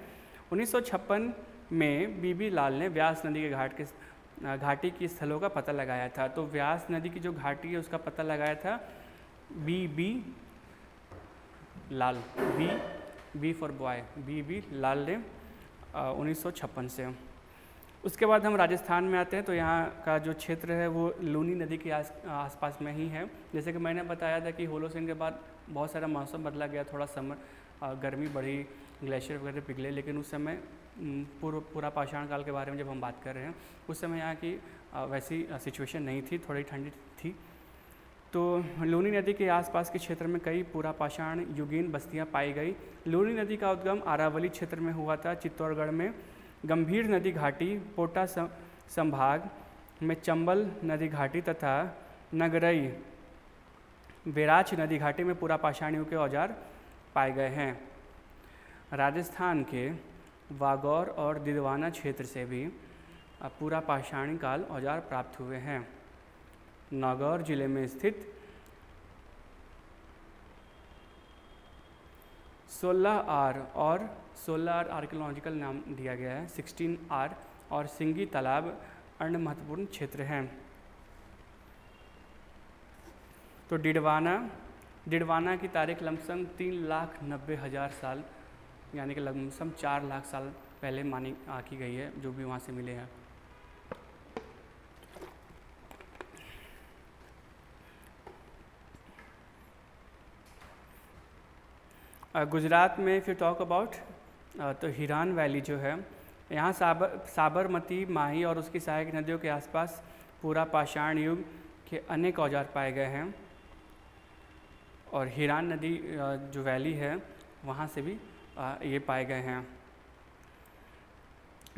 1956 में बीबी लाल ने व्यास नदी के घाटी की स्थलों का पता लगाया था। तो व्यास नदी की जो घाटी है उसका पता लगाया था बीबी लाल, बी फॉर बॉय, बीबी लाल ने 1956 से। उसके बाद हम राजस्थान में आते हैं। तो यहाँ का जो क्षेत्र है वो लूनी नदी के आसपास में ही है। जैसे कि मैंने बताया था कि होलोसिन के बाद बहुत सारा मौसम बदला गया, थोड़ा समर गर्मी बढ़ी, ग्लेशियर वगैरह पिघले, लेकिन उस समय पूरा पाषाण काल के बारे में जब हम बात कर रहे हैं उस समय यहाँ की वैसी सिचुएशन नहीं थी, थोड़ी ठंडी थी। तो लूनी नदी के आसपास के क्षेत्र में कई पूरा पाषाण युगीन बस्तियाँ पाई गई। लूनी नदी का उद्गम अरावली क्षेत्र में हुआ था, चित्तौड़गढ़ में गंभीर नदी घाटी, पोटा संभाग में चंबल नदी घाटी तथा नगरई बेराच नदी घाटी में पूरा पाषाण युग के औजार पाए गए हैं। राजस्थान के वागौर और दिदवाना क्षेत्र से भी पूरा पाषाणी काल औजार प्राप्त हुए हैं। नागौर जिले में स्थित 16R और 16R आर्कियोलॉजिकल नाम दिया गया है, 16R और सिंगी तालाब अन्य महत्वपूर्ण क्षेत्र हैं। तो डिडवाना की तारीख लमसम 3,90,000 साल यानी कि लमसम 4 लाख साल पहले मानी की गई है, जो भी वहाँ से मिले हैं। गुजरात में इफ़ यू टॉक अबाउट तो हिरान वैली जो है, यहाँ साबरमती, माही और उसकी सहायक नदियों के आसपास पूरा पाषाण युग के अनेक औजार पाए गए हैं। और हिरान नदी जो वैली है वहाँ से भी ये पाए गए हैं।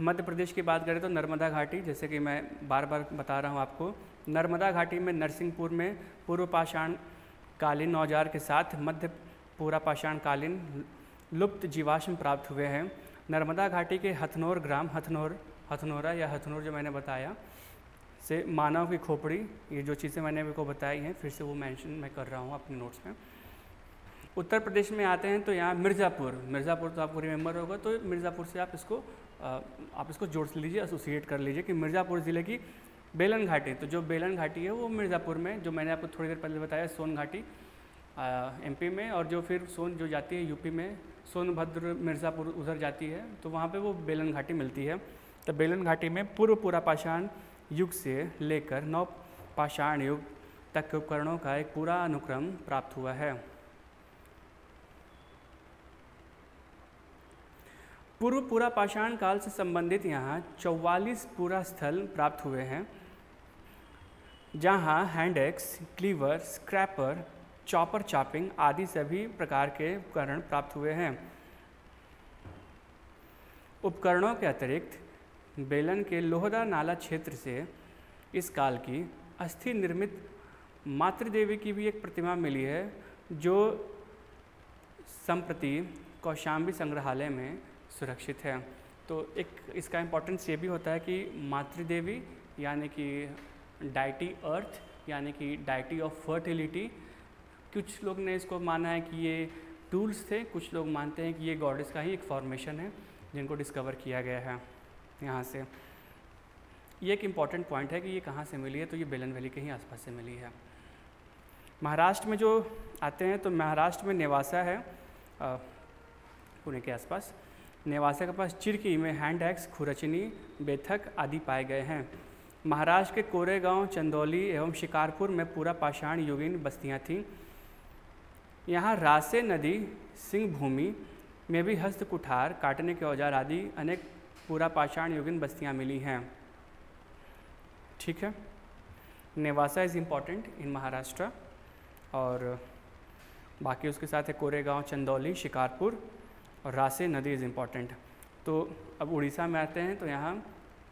मध्य प्रदेश की बात करें तो नर्मदा घाटी, जैसे कि मैं बार बार बता रहा हूँ आपको, नर्मदा घाटी में नरसिंहपुर में पूर्व पाषाण कालीन औजार के साथ मध्य पूरा पाषाण कालीन लुप्त जीवाश्म प्राप्त हुए हैं। नर्मदा घाटी के हथनोर ग्राम, हथनोरा या हथनोर जो मैंने बताया, से मानव की खोपड़ी, ये जो चीज़ें मैंने आपको बताई हैं फिर से वो मेंशन मैं कर रहा हूँ अपने नोट्स में। उत्तर प्रदेश में आते हैं तो यहाँ मिर्ज़ापुर तो आपको रिमेंबर होगा, तो मिर्ज़ापुर से आप इसको जोड़ लीजिए, एसोसिएट कर लीजिए कि मिर्ज़ापुर ज़िले की बेलन घाटी, तो जो बेलन घाटी है वो मिर्ज़ापुर में, जो मैंने आपको थोड़ी देर पहले बताया सोन घाटी एमपी में, और जो फिर सोन जो जाती है यूपी में, सोनभद्र मिर्ज़ापुर उधर जाती है, तो वहाँ पे वो बेलन घाटी मिलती है। तो बेलन घाटी में पूर्व पूरा पाषाण युग से लेकर नव पाषाण युग तक के उपकरणों का एक पूरा अनुक्रम प्राप्त हुआ है। पूर्व पूरा पाषाण काल से संबंधित यहाँ 44 पूरा स्थल प्राप्त हुए हैं, जहाँ hand axe, cleaver, scraper, chopper chopping आदि सभी प्रकार के उपकरण प्राप्त हुए हैं। उपकरणों के अतिरिक्त बेलन के लोहदा नाला क्षेत्र से इस काल की अस्थि निर्मित मातृदेवी की भी एक प्रतिमा मिली है, जो संप्रति कौशाम्बी संग्रहालय में सुरक्षित है। तो एक इसका इम्पोर्टेंस ये भी होता है कि मातृदेवी यानी कि डाइटी अर्थ यानी कि डाइटी ऑफ फर्टिलिटी, कुछ लोग ने इसको माना है कि ये टूल्स थे, कुछ लोग मानते हैं कि ये गॉडेस का ही एक फॉर्मेशन है जिनको डिस्कवर किया गया है यहाँ से। ये एक इम्पॉर्टेंट पॉइंट है कि ये कहाँ से मिली है, तो ये बेलन वैली के ही आसपास से मिली है। महाराष्ट्र में जो आते हैं तो महाराष्ट्र में नेवासा है, पुणे के आसपास। नेवासा के पास चिरकी में हैंड एक्स, खुरचनी, बेथक आदि पाए गए हैं। महाराष्ट्र के कोरेगांव, चंदौली एवं शिकारपुर में पूरा पाषाण युगीन बस्तियाँ थीं। यहाँ रासे नदी, सिंह भूमि में भी हस्त कुठार, काटने के औजार आदि अनेक पूरा पाषाण युगीन बस्तियाँ मिली हैं। ठीक है, Nevasa is important in Maharashtra, और बाकी उसके साथ है कोरेगांव, चंदौली, शिकारपुर और रासे नदी इज़ इम्पॉर्टेंट। तो अब उड़ीसा में आते हैं तो यहाँ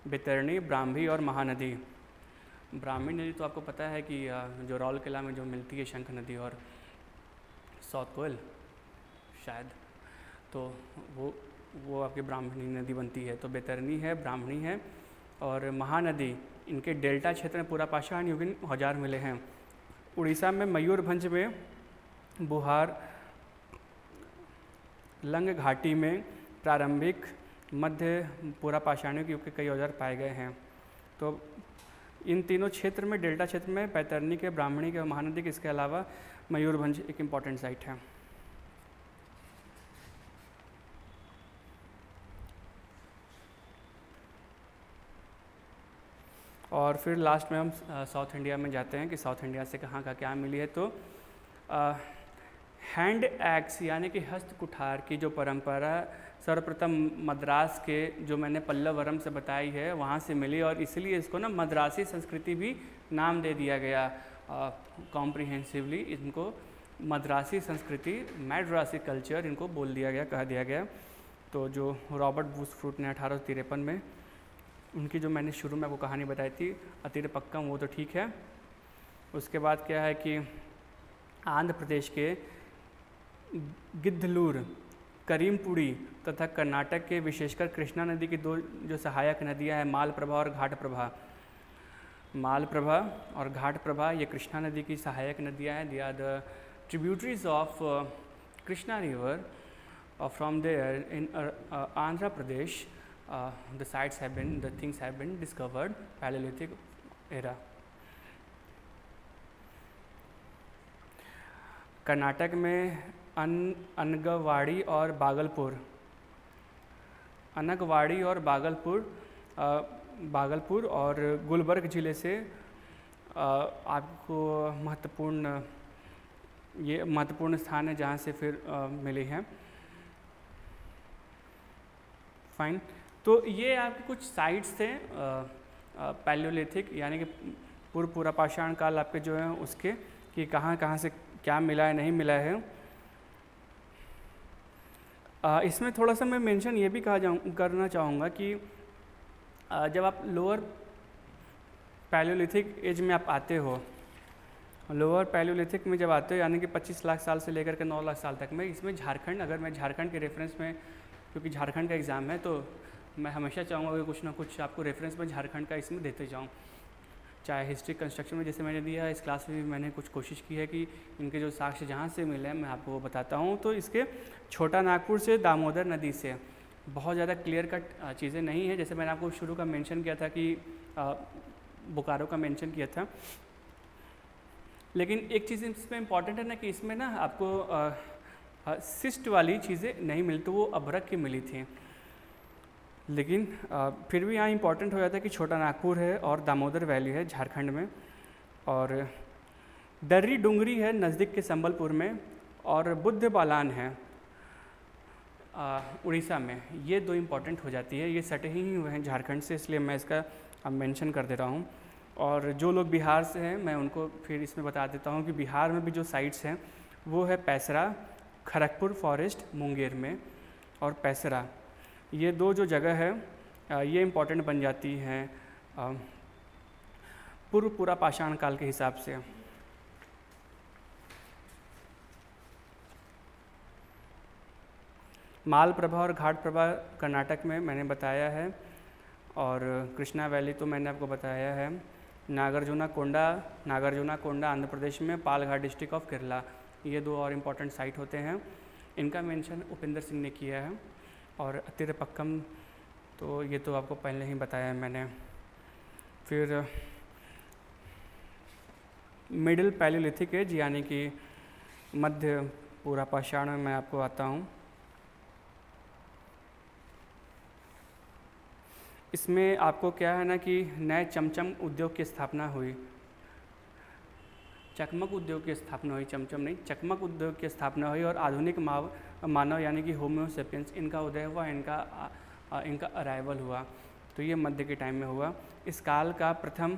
बैतरणी, ब्राह्मी और महानदी। ब्राह्मी नदी तो आपको पता है कि जो रौलकेला में जो मिलती है शंख नदी और साउथ कोयल शायद, तो वो आपकी ब्राह्मणी नदी बनती है। तो बैतरणी है, ब्राह्मणी है और महानदी, इनके डेल्टा क्षेत्र में पूरा पाषाण युगीन औजार मिले हैं। उड़ीसा में मयूरभंज में, बुहार लंग घाटी में प्रारंभिक मध्य पूरा पाषाणिक युग के कई औजार पाए गए हैं। तो इन तीनों क्षेत्र में, डेल्टा क्षेत्र में बैतरणी के, ब्राह्मणी के, महानदी के, इसके अलावा मयूरभंज एक इम्पॉर्टेंट साइट है। और फिर लास्ट में हम साउथ इंडिया में जाते हैं कि साउथ इंडिया से कहाँ का क्या मिली है। तो हैंड एक्स यानी कि हस्त कुठार की जो परंपरा सर्वप्रथम मद्रास के, जो मैंने पल्लवरम से बताई है, वहाँ से मिली, और इसलिए इसको ना मद्रासी संस्कृति भी नाम दे दिया गया। कॉम्प्रिहेंसिवली इनको मद्रासी संस्कृति, मैड्रासी कल्चर इनको बोल दिया गया, कह दिया गया। तो जो रॉबर्ट बूसफ्रूट ने 1853 में, उनकी जो मैंने शुरू में आपको कहानी बताई थी अतिरपक्कम, वो तो ठीक है। उसके बाद क्या है कि आंध्र प्रदेश के गिद्धलूर, करीमपुड़ी तथा कर्नाटक के विशेषकर कृष्णा नदी की दो जो सहायक नदियां हैं, मालप्रभा और घाटप्रभा। मालप्रभा और घाटप्रभा ये कृष्णा नदी की सहायक नदियां हैं। They are the tributaries of Krishna river. from there in Andhra Pradesh, the things have been discovered Paleolithic era. Karnataka में अनगवाड़ी और बागलपुर और गुलबर्ग ज़िले से आपको महत्वपूर्ण स्थान है जहाँ से फिर मिली हैं। फाइन, तो ये आपके कुछ साइट्स थे पैलियोलिथिक यानी कि पूरा पाषाण काल आपके जो है उसके कि कहाँ से क्या मिला है नहीं मिला है। इसमें थोड़ा सा मैं मेंशन ये भी करना चाहूँगा कि जब आप लोअर पैलियोलिथिक एज में आप आते हो, लोअर पैलियोलिथिक में जब आते हो यानी कि 25 लाख साल से लेकर के 9 लाख साल तक में, इसमें झारखंड, अगर मैं झारखंड के रेफरेंस में, क्योंकि झारखंड का एग्ज़ाम है तो मैं हमेशा चाहूँगा कि कुछ ना कुछ आपको रेफरेंस में झारखंड का इसमें देते जाऊँ, चाहे हिस्ट्री कंस्ट्रक्शन में जैसे मैंने दिया, इस क्लास में भी मैंने कुछ कोशिश की है कि इनके जो साक्ष्य जहाँ से मिले हैं मैं आपको वो बताता हूँ। तो इसके छोटा नागपुर से दामोदर नदी से बहुत ज़्यादा क्लियर कट चीज़ें नहीं है, जैसे मैंने आपको शुरू का मेंशन किया था कि बोकारो का मेंशन किया था। लेकिन एक चीज़ इसमें इम्पॉर्टेंट है ना कि इसमें ना आपको सिस्ट वाली चीज़ें नहीं मिलती, वो अभ्रक की मिली थी। लेकिन फिर भी यहाँ इम्पॉर्टेंट हो जाता है कि छोटा नागपुर है और दामोदर वैली है झारखंड में, और दर्री डूंगरी है नज़दीक के संबलपुर में, और बुद्ध बालान है उड़ीसा में। ये दो इम्पॉर्टेंट हो जाती है, ये सटे ही हुए हैं झारखंड से, इसलिए मैं इसका अब मेंशन कर दे रहा हूँ। और जो लोग बिहार से हैं मैं उनको फिर इसमें बता देता हूँ कि बिहार में भी जो साइट्स हैं वो है पैसरा, खड़गपुर फॉरेस्ट मुंगेर में, और पैसरा, ये दो जो जगह है ये इम्पॉर्टेंट बन जाती हैं पूरा पाषाण काल के हिसाब से। मालप्रभा और घाटप्रभा कर्नाटक में मैंने बताया है, और कृष्णा वैली तो मैंने आपको बताया है। नागार्जुना कोंडा आंध्र प्रदेश में, पालघाट डिस्ट्रिक्ट ऑफ केरला, ये दो और इम्पॉर्टेंट साइट होते हैं। इनका मेंशन उपेंद्र सिंह ने किया है। और अतिरपक्कम तो ये तो आपको पहले ही बताया है मैंने। फिर मिडिल पैलियोलिथिक एज यानी कि मध्य पूरा पाषाण में मैं आपको आता हूँ। इसमें आपको क्या है ना कि नए चमचम उद्योग की स्थापना हुई, चकमक उद्योग की स्थापना हुई, चमचम नहीं, चकमक उद्योग की स्थापना हुई, और आधुनिक मानव यानी कि होमो सेपियंस इनका उदय हुआ, इनका अराइवल हुआ। तो ये मध्य के टाइम में हुआ। इस काल का प्रथम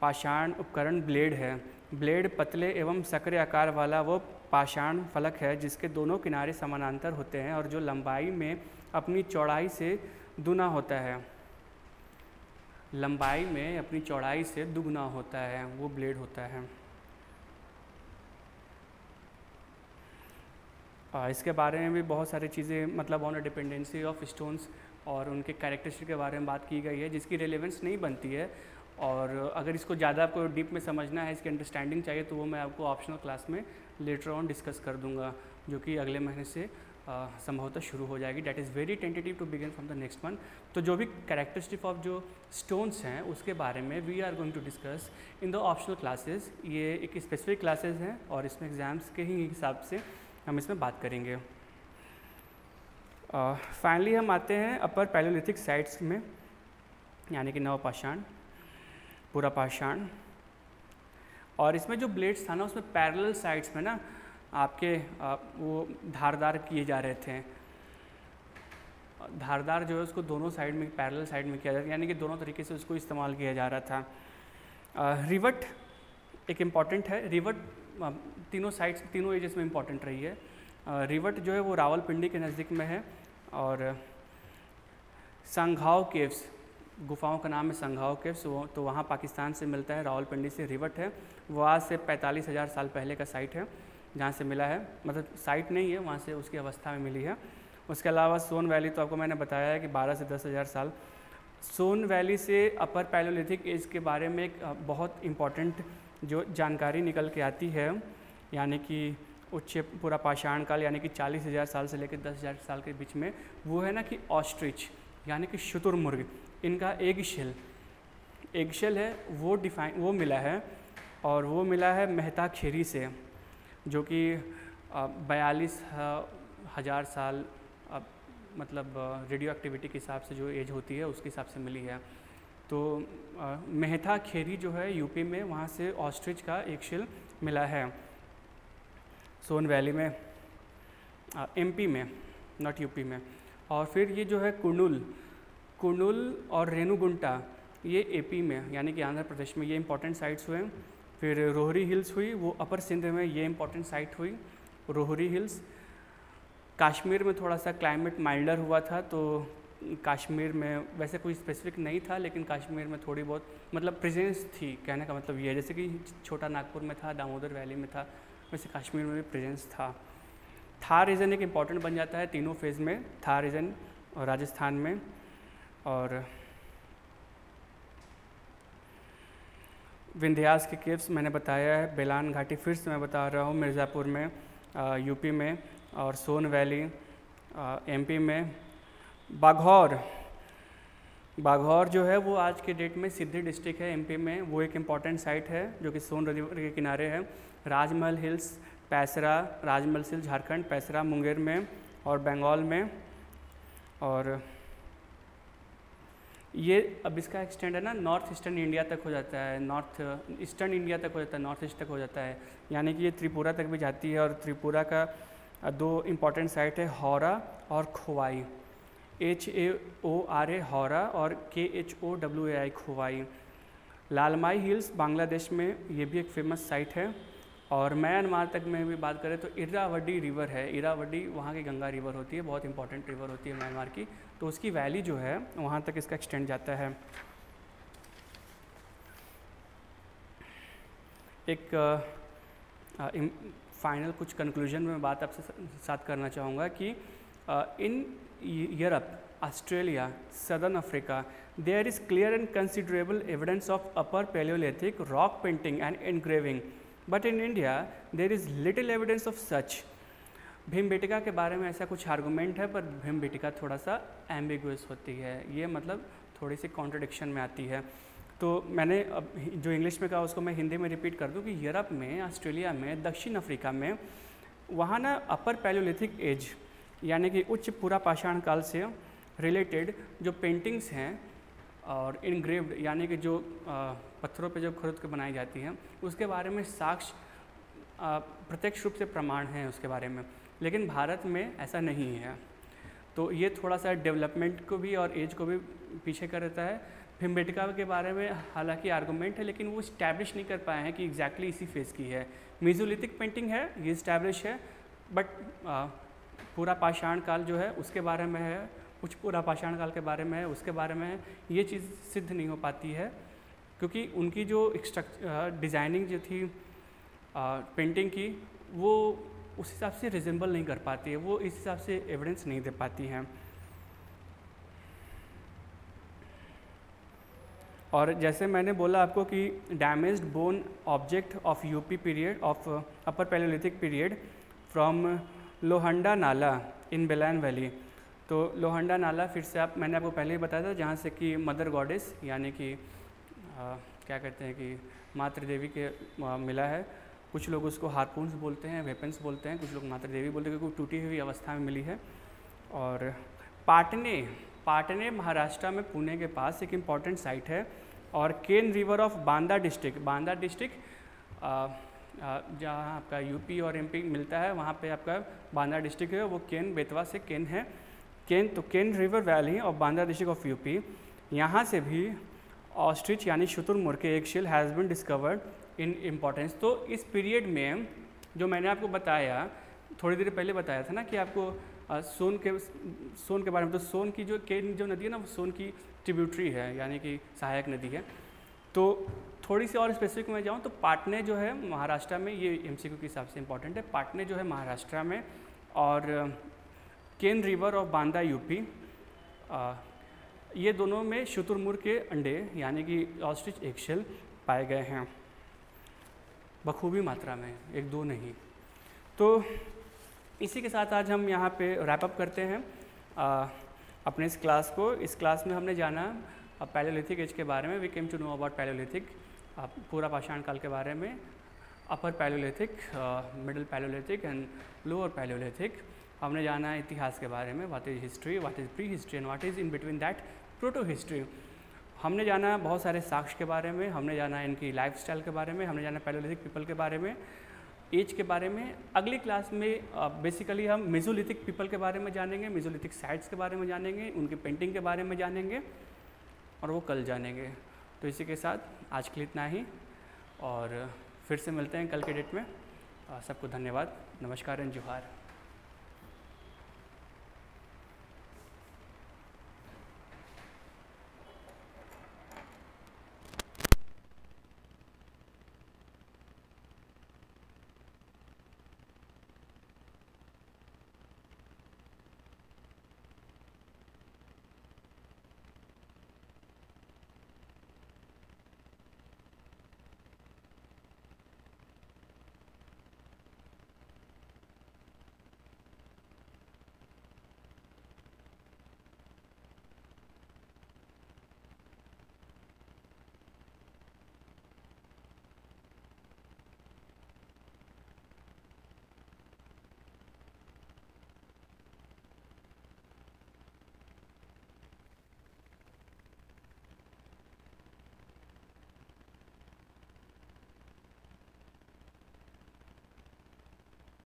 पाषाण उपकरण ब्लेड है। ब्लेड पतले एवं सक्रिय आकार वाला वो पाषाण फलक है जिसके दोनों किनारे समानांतर होते हैं और जो लंबाई में अपनी चौड़ाई से दुना होता है, लंबाई में अपनी चौड़ाई से दुगना होता है, वो ब्लेड होता है। इसके बारे में भी बहुत सारी चीज़ें, मतलब ऑन डिपेंडेंसी ऑफ स्टोन्स और उनके कैरेक्टरिस्टिक के बारे में बात की गई है जिसकी रेलेवेंस नहीं बनती है। और अगर इसको ज़्यादा आपको डीप में समझना है, इसकी अंडरस्टैंडिंग चाहिए, तो वो मैं आपको ऑप्शनल क्लास में लेटर ऑन डिस्कस कर दूंगा, जो कि अगले महीने से संभवतः शुरू हो जाएगी। That is very tentative to begin from the next month. तो जो भी कैरेक्टरिस्टिक ऑफ जो स्टोन्स हैं उसके बारे में we are going to discuss in the optional classes. ये एक स्पेसिफिक क्लासेस हैं और इसमें एग्ज़ाम्स के ही हिसाब से हम इसमें बात करेंगे। फाइनली हम आते हैं अपर पैलियोलिथिक साइट्स में, यानी कि नवपाषाण, पूरा पाषाण। और इसमें जो ब्लेड्स था ना उसमें पैरेलल साइड्स में ना आपके वो धारदार किए जा रहे थे। धारदार जो है उसको दोनों साइड में, पैरेलल साइड में किया जाता है, यानी कि दोनों तरीके से उसको इस्तेमाल किया जा रहा था। रिवट एक इम्पॉर्टेंट है। रिवट तीनों साइड्स, तीनों एजेस में इम्पॉर्टेंट रही है। रिवट जो है वो रावलपिंडी के नज़दीक में है। और संघाव केव्स, गुफाओं का नाम है संघाव केव्स, वो तो वहाँ पाकिस्तान से मिलता है, रावलपिंडी से रिवट है। वो आज से 45,000 साल पहले का साइट है जहाँ से मिला है, मतलब साइट नहीं है, वहाँ से उसकी अवस्था में मिली है। उसके अलावा सोन वैली तो आपको मैंने बताया है कि 12 से 10,000 साल। सोन वैली से अपर पैलियोलिथिक एज के बारे में एक बहुत इम्पॉर्टेंट जो जानकारी निकल के आती है, यानी कि उच्च पूरा पाषाण काल यानी कि 40,000 साल से लेकर 10,000 साल के बीच में, वो है ना कि ऑस्ट्रिच यानी कि शुतुरमुर्ग, इनका एगशेल है वो मिला है, और वो मिला है मेहता खेरी से, जो कि 42,000 साल मतलब रेडियो एक्टिविटी के हिसाब से जो एज होती है उसके हिसाब से मिली है। तो मेहता खेरी जो है यूपी में, वहाँ से ऑस्ट्रिच का एगशेल मिला है सोन वैली में, एमपी में, नॉट यूपी में। और फिर ये जो है कुर्नूल और रेणुगुंटा, ये एपी में यानी कि आंध्र प्रदेश में, ये इंपॉर्टेंट साइट्स हुए। फिर रोहरी हिल्स हुई, वो अपर सिंध में, ये इंपॉर्टेंट साइट हुई रोहरी हिल्स। कश्मीर में थोड़ा सा क्लाइमेट माइल्डर हुआ था, तो कश्मीर में वैसे कोई स्पेसिफिक नहीं था, लेकिन कश्मीर में थोड़ी बहुत मतलब प्रेजेंस थी, कहने का मतलब ये है, जैसे कि छोटा नागपुर में था, दामोदर वैली में था, वैसे कश्मीर में भी प्रेजेंस था। थार रीजन एक इम्पॉर्टेंट बन जाता है तीनों फेज़ में, थार रीजन और राजस्थान में। और विंध्यास के केव्स मैंने बताया है, बेलान घाटी फिर से मैं बता रहा हूँ, मिर्ज़ापुर में यूपी में, और सोन वैली एमपी में। बाघौर जो है वो आज के डेट में सिद्धि डिस्ट्रिक्ट है एमपी में, वो एक इम्पॉर्टेंट साइट है जो कि सोन रिवर के किनारे है। राजमहल हिल्स पैसरा, राजमहल हिल्स झारखंड, पैसरा मुंगेर में और बंगाल में। और ये अब इसका एक्सटेंड है ना नॉर्थ ईस्टर्न इंडिया तक हो जाता है, नॉर्थ ईस्टर्न इंडिया तक हो जाता है, नॉर्थ ईस्ट तक हो जाता है, यानी कि ये त्रिपुरा तक भी जाती है। और त्रिपुरा का दो इम्पॉर्टेंट साइट है, हौरा और खोवाई, HAORA हौरा और KHOWAI खोवाई। लालमाई हिल्स बांग्लादेश में, ये भी एक फेमस साइट है। और म्यांमार तक में भी बात करें तो इरावदी रिवर है, इरावदी वहाँ की गंगा रिवर होती है, बहुत इंपॉर्टेंट रिवर होती है म्यांमार की, तो उसकी वैली जो है वहाँ तक इसका एक्सटेंड जाता है। एक फाइनल कुछ कंक्लूजन में बात आपसे साथ करना चाहूँगा कि in Europe, Australia, southern Africa, there is clear and considerable evidence of upper palaeolithic rock painting and engraving, but in India there is little evidence of such. Bhimbetka के बारे में ऐसा कुछ आर्गूमेंट है, पर भीमबेटका थोड़ा सा एम्बिगुअस होती है, ये मतलब थोड़ी सी कॉन्ट्रडिक्शन में आती है। तो मैंने अब जो इंग्लिश में कहा उसको मैं हिंदी में रिपीट कर दूं कि यूरोप में, ऑस्ट्रेलिया में, दक्षिण अफ्रीका में, वहाँ ना अपर पैलियोलिथिक एज यानी कि उच्च पूरा पाषाण काल से रिलेटेड जो पेंटिंग्स हैं और इनग्रेव्ड यानी कि जो पत्थरों पे जो खुद के बनाई जाती हैं, उसके बारे में साक्ष्य प्रत्यक्ष रूप से प्रमाण हैं उसके बारे में, लेकिन भारत में ऐसा नहीं है। तो ये थोड़ा सा डेवलपमेंट को भी और एज को भी पीछे कर देता है। भीमबेटका के बारे में हालांकि आर्गूमेंट है, लेकिन वो इस्टेब्लिश नहीं कर पाए हैं कि एग्जैक्टली इसी फेज़ की है। मेसोलिथिक पेंटिंग है, ये इस्टेब्लिश है, बट पूरा पाषाण काल जो है उसके बारे में है, कुछ पूरा पाषाण काल के बारे में है, उसके बारे में है, ये चीज़ सिद्ध नहीं हो पाती है, क्योंकि उनकी जो डिज़ाइनिंग जो थी पेंटिंग की, वो उस हिसाब से रिजेंबल नहीं कर पाती है, वो इस हिसाब से एविडेंस नहीं दे पाती हैं। और जैसे मैंने बोला आपको कि damaged bone object of UP period of upper Paleolithic period from Lohanda Nala in बेलान valley. तो लोहंडा नाला फिर से मैंने आपको पहले ही बताया था, जहाँ से कि मदर गॉडेस यानी कि क्या कहते हैं कि मातृ देवी के मिला है। कुछ लोग उसको हारपून्स बोलते हैं, वेपन्स बोलते हैं, कुछ लोग मातृ देवी बोलते हैं, क्योंकि टूटी हुई अवस्था में मिली है। और पाटने महाराष्ट्र में पुणे के पास एक इम्पॉर्टेंट साइट है। और केन रिवर ऑफ बांदा डिस्ट्रिक्ट जहाँ आपका यूपी और एमपी मिलता है, वहाँ पे आपका बांदा डिस्ट्रिक्ट है, वो केन बेतवा से केन है। Ken river valley of Banda district of UP, यहाँ से भी ऑस्ट्रिच यानी शुतुरमुर्ग के eggshell has been discovered in importance. तो इस पीरियड में जो मैंने आपको बताया, थोड़ी देर पहले बताया था ना कि आपको सोन के बारे में, तो सोन की जो नदी है ना, वो सोन की ट्रिब्यूटरी है, यानी कि सहायक नदी है। तो थोड़ी सी और स्पेसिफिक में जाऊँ तो पाटने जो है महाराष्ट्र में, ये MCQ के हिसाब से इम्पॉर्टेंट है, पाटने जो है महाराष्ट्र में, और केन रिवर और बांदा यूपी, ये दोनों में शुतुरमुर्ग के अंडे यानी कि ऑस्ट्रिच एगशेल पाए गए हैं बखूबी मात्रा में, एक दो नहीं। तो इसी के साथ आज हम यहाँ पे रैप अप करते हैं अपने इस क्लास को। इस क्लास में हमने जाना पैलियोलिथिक एज के बारे में, we came to know about palaeolithic, पूरा पाषाण काल के बारे में, upper palaeolithic, middle palaeolithic and lower palaeolithic. हमने जाना इतिहास के बारे में, what is history, what is prehistory and what is in between that protohistory. हमने जाना बहुत सारे साक्ष्य के बारे में, हमने जाना इनकी लाइफस्टाइल के बारे में, हमने जाना पैलियोलिथिक पीपल के बारे में, एज के बारे में। अगली क्लास में बेसिकली हम मेसोलिथिक पीपल के बारे में जानेंगे, मेसोलिथिक साइट्स के बारे में जानेंगे, उनकी पेंटिंग के बारे में जानेंगे और वो कल जानेंगे। तो इसी के साथ आज के लिए इतना ही, और फिर से मिलते हैं कल के डेट में। सबको धन्यवाद, नमस्कार एंड जोहार।